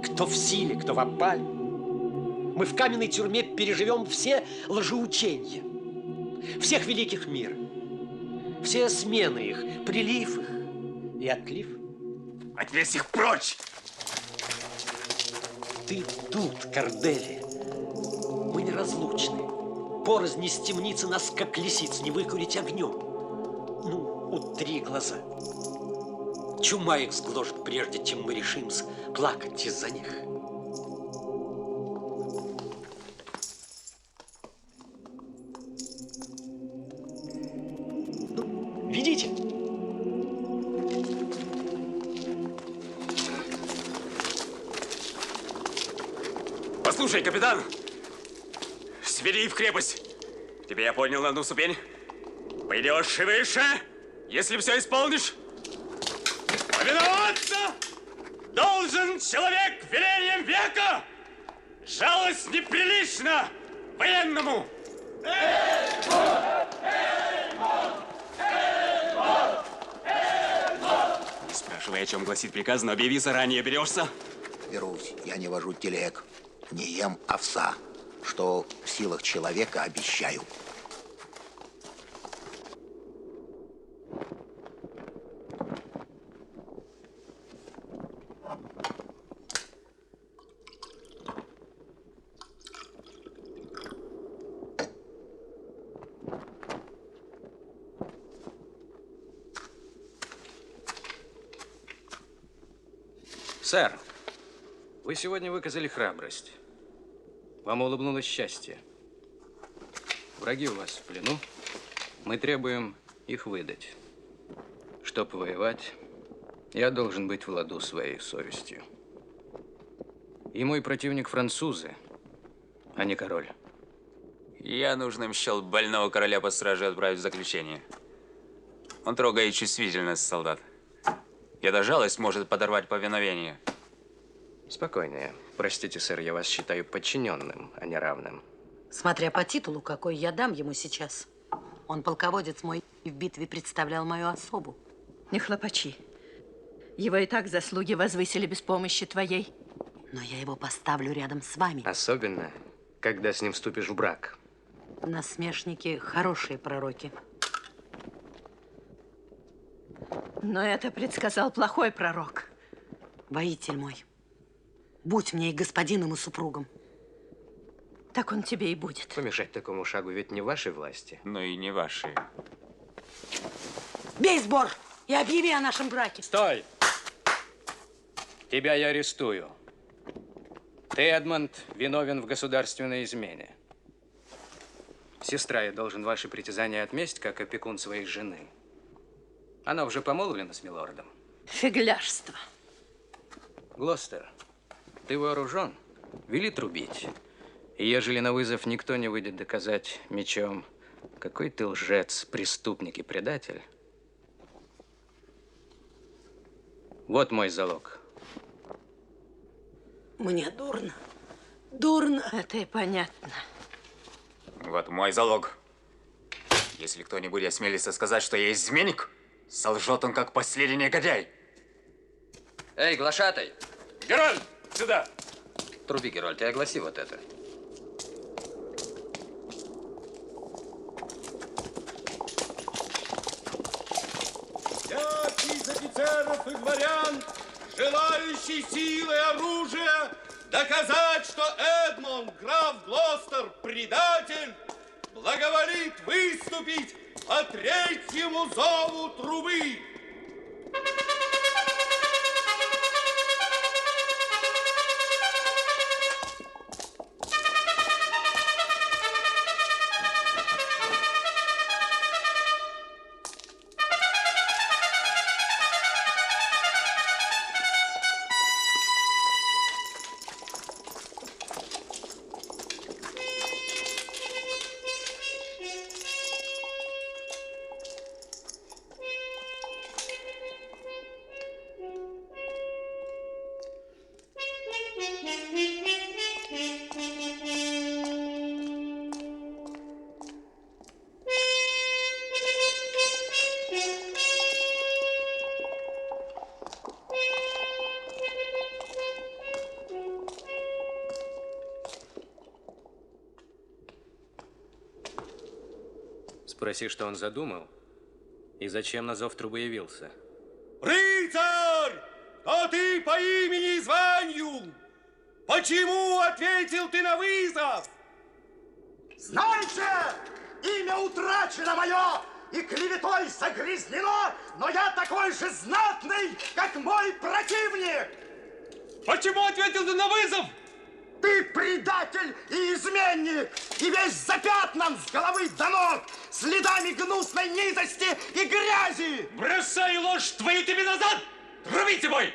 кто в силе, кто в опале. Мы в каменной тюрьме переживем все лжеучения, всех великих мира, все смены их, прилив их и отлив. Отвесь их прочь! Ты тут, Корделия. Мы неразлучны. Порознь из темницы нас, как лисиц, не выкурить огнем. Ну, утри глаза. Чума их сгложит, прежде чем мы решимся плакать из-за них. Ну, ведите. Послушай, капитан, свери в крепость. Тебе я поднял на одну ступень. Пойдешь и выше, если все исполнишь. Повиноваться должен человек велением века. Жалость неприлична военному. Не спрашивай, о чем гласит приказ, но объяви заранее, берешься? Берусь, я не вожу телег, не ем овса, что в силах человека обещаю. Сэр, вы сегодня выказали храбрость. Вам улыбнулось счастье. Враги у вас в плену. Мы требуем их выдать. Чтоб воевать, я должен быть в ладу своей совестью. И мой противник французы, а не король. Я нужным счел больного короля по страже отправить в заключение. Он трогает чувствительность солдат. И эта жалость может подорвать повиновение. Спокойнее. Простите, сэр, я вас считаю подчиненным, а не равным. Смотря по титулу, какой я дам ему сейчас. Он полководец мой и в битве представлял мою особу. Не хлопачи. Его и так заслуги возвысили без помощи твоей. Но я его поставлю рядом с вами. Особенно, когда с ним вступишь в брак. Насмешники – хорошие пророки. Но это предсказал плохой пророк. Воитель мой, будь мне и господином, и супругом. Так он тебе и будет. Помешать такому шагу ведь не в вашей власти. Но и не вашей. Бей сбор и объяви о нашем браке. Стой! Тебя я арестую. Ты, Эдмонд, виновен в государственной измене. Сестра, я должен ваши притязания отместь, как опекун своей жены. Она уже помолвлена с милордом. Фиглярство. Глостер, ты вооружен? Вели трубить. И ежели на вызов никто не выйдет доказать мечом, какой ты лжец, преступник и предатель. Вот мой залог. Мне дурно. Дурно. Это и понятно. Вот мой залог. Если кто-нибудь осмелится сказать, что я изменник, солжет он, как последний негодяй. Эй, глашатай! Геральт, сюда! Труби, Геральт, и огласи вот это. Всякий из офицеров и дворян, желающий силой оружия доказать, что Эдмонд, граф Глостер, предатель, благоволит выступить по третьему зову трубы. Спроси, что он задумал, и зачем на зов трубы явился. Рыцарь! Кто ты по имени и званию? Почему ответил ты на вызов? Знайте, имя утрачено мое и клеветой загрязнено, но я такой же знатный, как мой противник. Почему ответил ты на вызов? Ты предатель и изменник, и весь запятнан с головы до ног следами гнусной низости и грязи. Бросай ложь твою тебе назад! Рвите бой!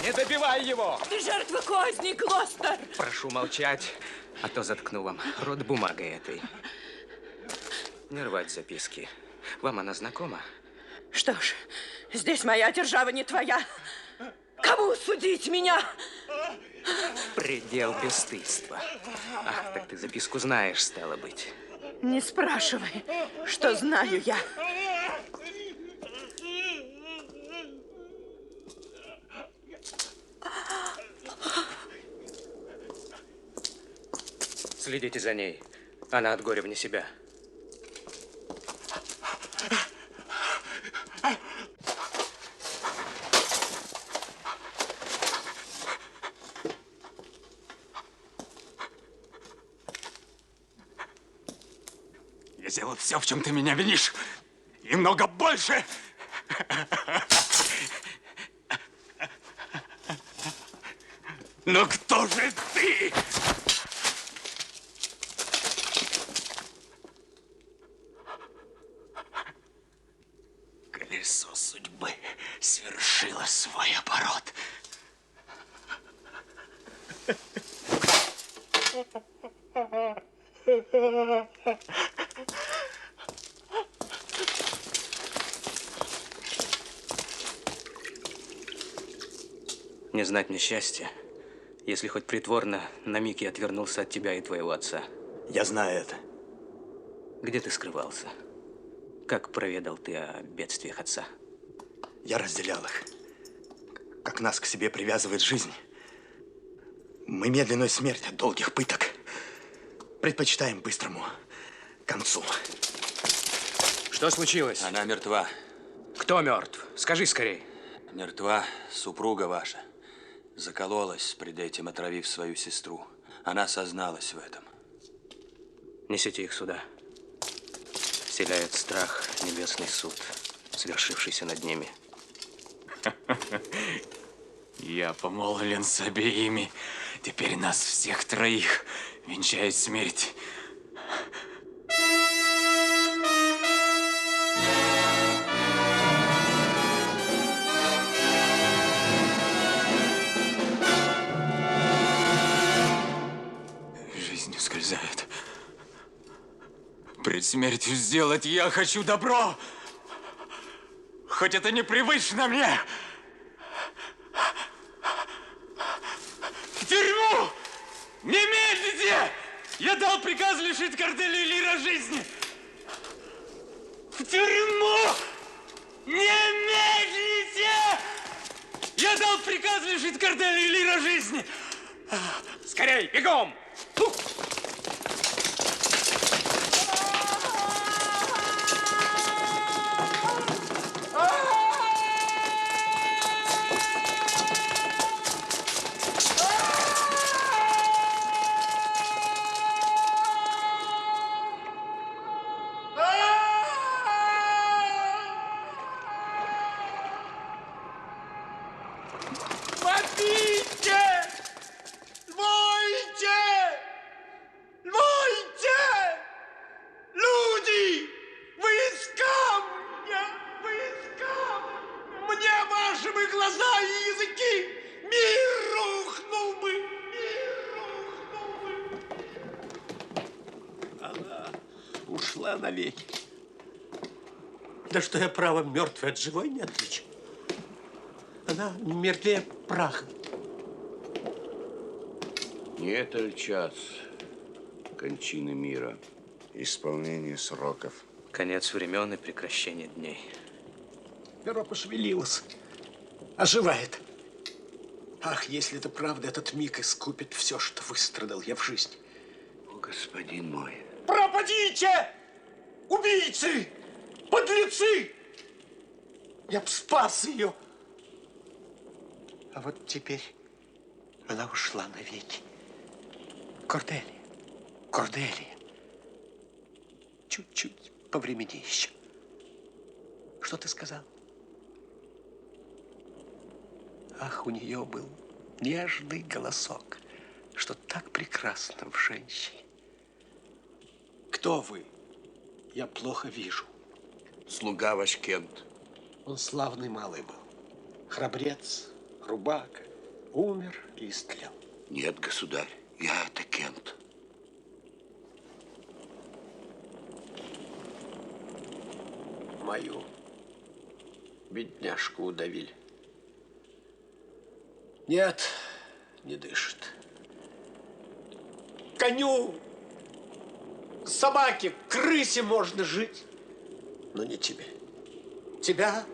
Не добивай его! Ты жертва козни, Глостер! Прошу молчать, а то заткну вам рот бумагой этой. Не рвать записки. Вам она знакома? Что ж, здесь моя держава не твоя. Кому судить меня? Предел бесстыдства. Ах, так ты записку знаешь, стало быть. Не спрашивай, что знаю я. Следите за ней. Она от горя вне себя. Я сделал все, в чем ты меня винишь, и много больше. Но кто же ты? Колесо судьбы свершило свой оборот. Не знать мне счастья, если хоть притворно на миг я отвернулся от тебя и твоего отца. Я знаю это. Где ты скрывался? Как проведал ты о бедствиях отца? Я разделял их. Как нас к себе привязывает жизнь. Мы медленную смерть от долгих пыток предпочитаем быстрому концу. Что случилось? Она мертва. Кто мертв? Скажи скорей. Мертва супруга ваша. Закололась, пред этим отравив свою сестру. Она созналась в этом. Несите их сюда. Вселяет страх небесный суд, свершившийся над ними. Я помолвлен с обеими. Теперь нас всех троих венчает смерть. Жизнь ускользает. Пред смертью сделать я хочу добро. Хоть это непривычно мне. В тюрьму! Не медлите! Я дал приказ лишить Корделию Лира жизни. В тюрьму! Не медлите! Я дал приказ лишить Корделию Лира жизни. Скорей, бегом! Вопите! Войте! Войте! Люди! Вы из камня! Вы из камня! Мне ваши бы глаза и языки! Мир рухнул бы! Мир рухнул бы! Она ушла навеки. Да что я, право, мертвый от живой не отличу. Она мертвее праха. Не это ли час кончины мира? Исполнение сроков. Конец времен и прекращение дней. Перо пошевелилось. Оживает. Ах, если это правда, этот миг искупит все, что выстрадал я в жизни. О, господин мой. Пропадите! Убийцы! Подлецы! Я б спас ее! А вот теперь она ушла навеки. Корделия, Корделия. Чуть-чуть повремени еще. Что ты сказал? Ах, у нее был нежный голосок, что так прекрасно в женщине. Кто вы? Я плохо вижу. Слуга ваш Кент. Он славный малый был. Храбрец, рубака. Умер и истлел. Нет, государь, я это Кент. Мою бедняжку удавили. Нет, не дышит. Коню, собаке, крысе можно жить, но не тебе. Тебя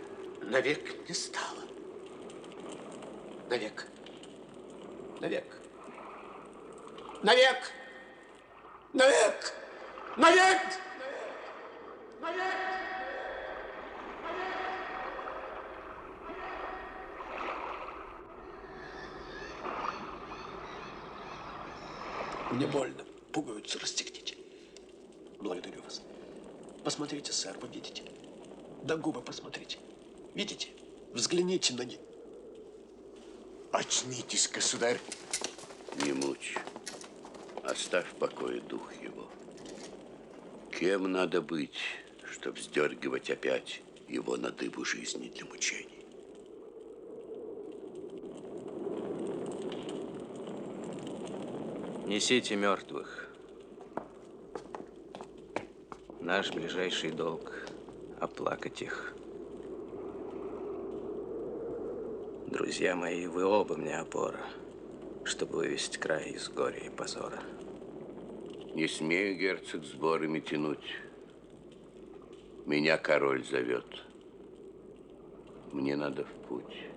навек не стало. Навек. Навек. Навек. Навек. Навек. Навек. Мне больно. Пуговицу расстегните. Благодарю вас. Посмотрите, сэр, вы видите? Да губы посмотрите. Видите? Взгляните на них. Очнитесь, государь. Не мучь. Оставь в покое дух его. Кем надо быть, чтоб сдергивать опять его на дыбу жизни для мучений? Несите мертвых. Наш ближайший долг – оплакать их. Друзья мои, вы оба мне опора, чтобы вывести край из горя и позора. Не смею, герцог, сборами тянуть. Меня король зовет. Мне надо в путь.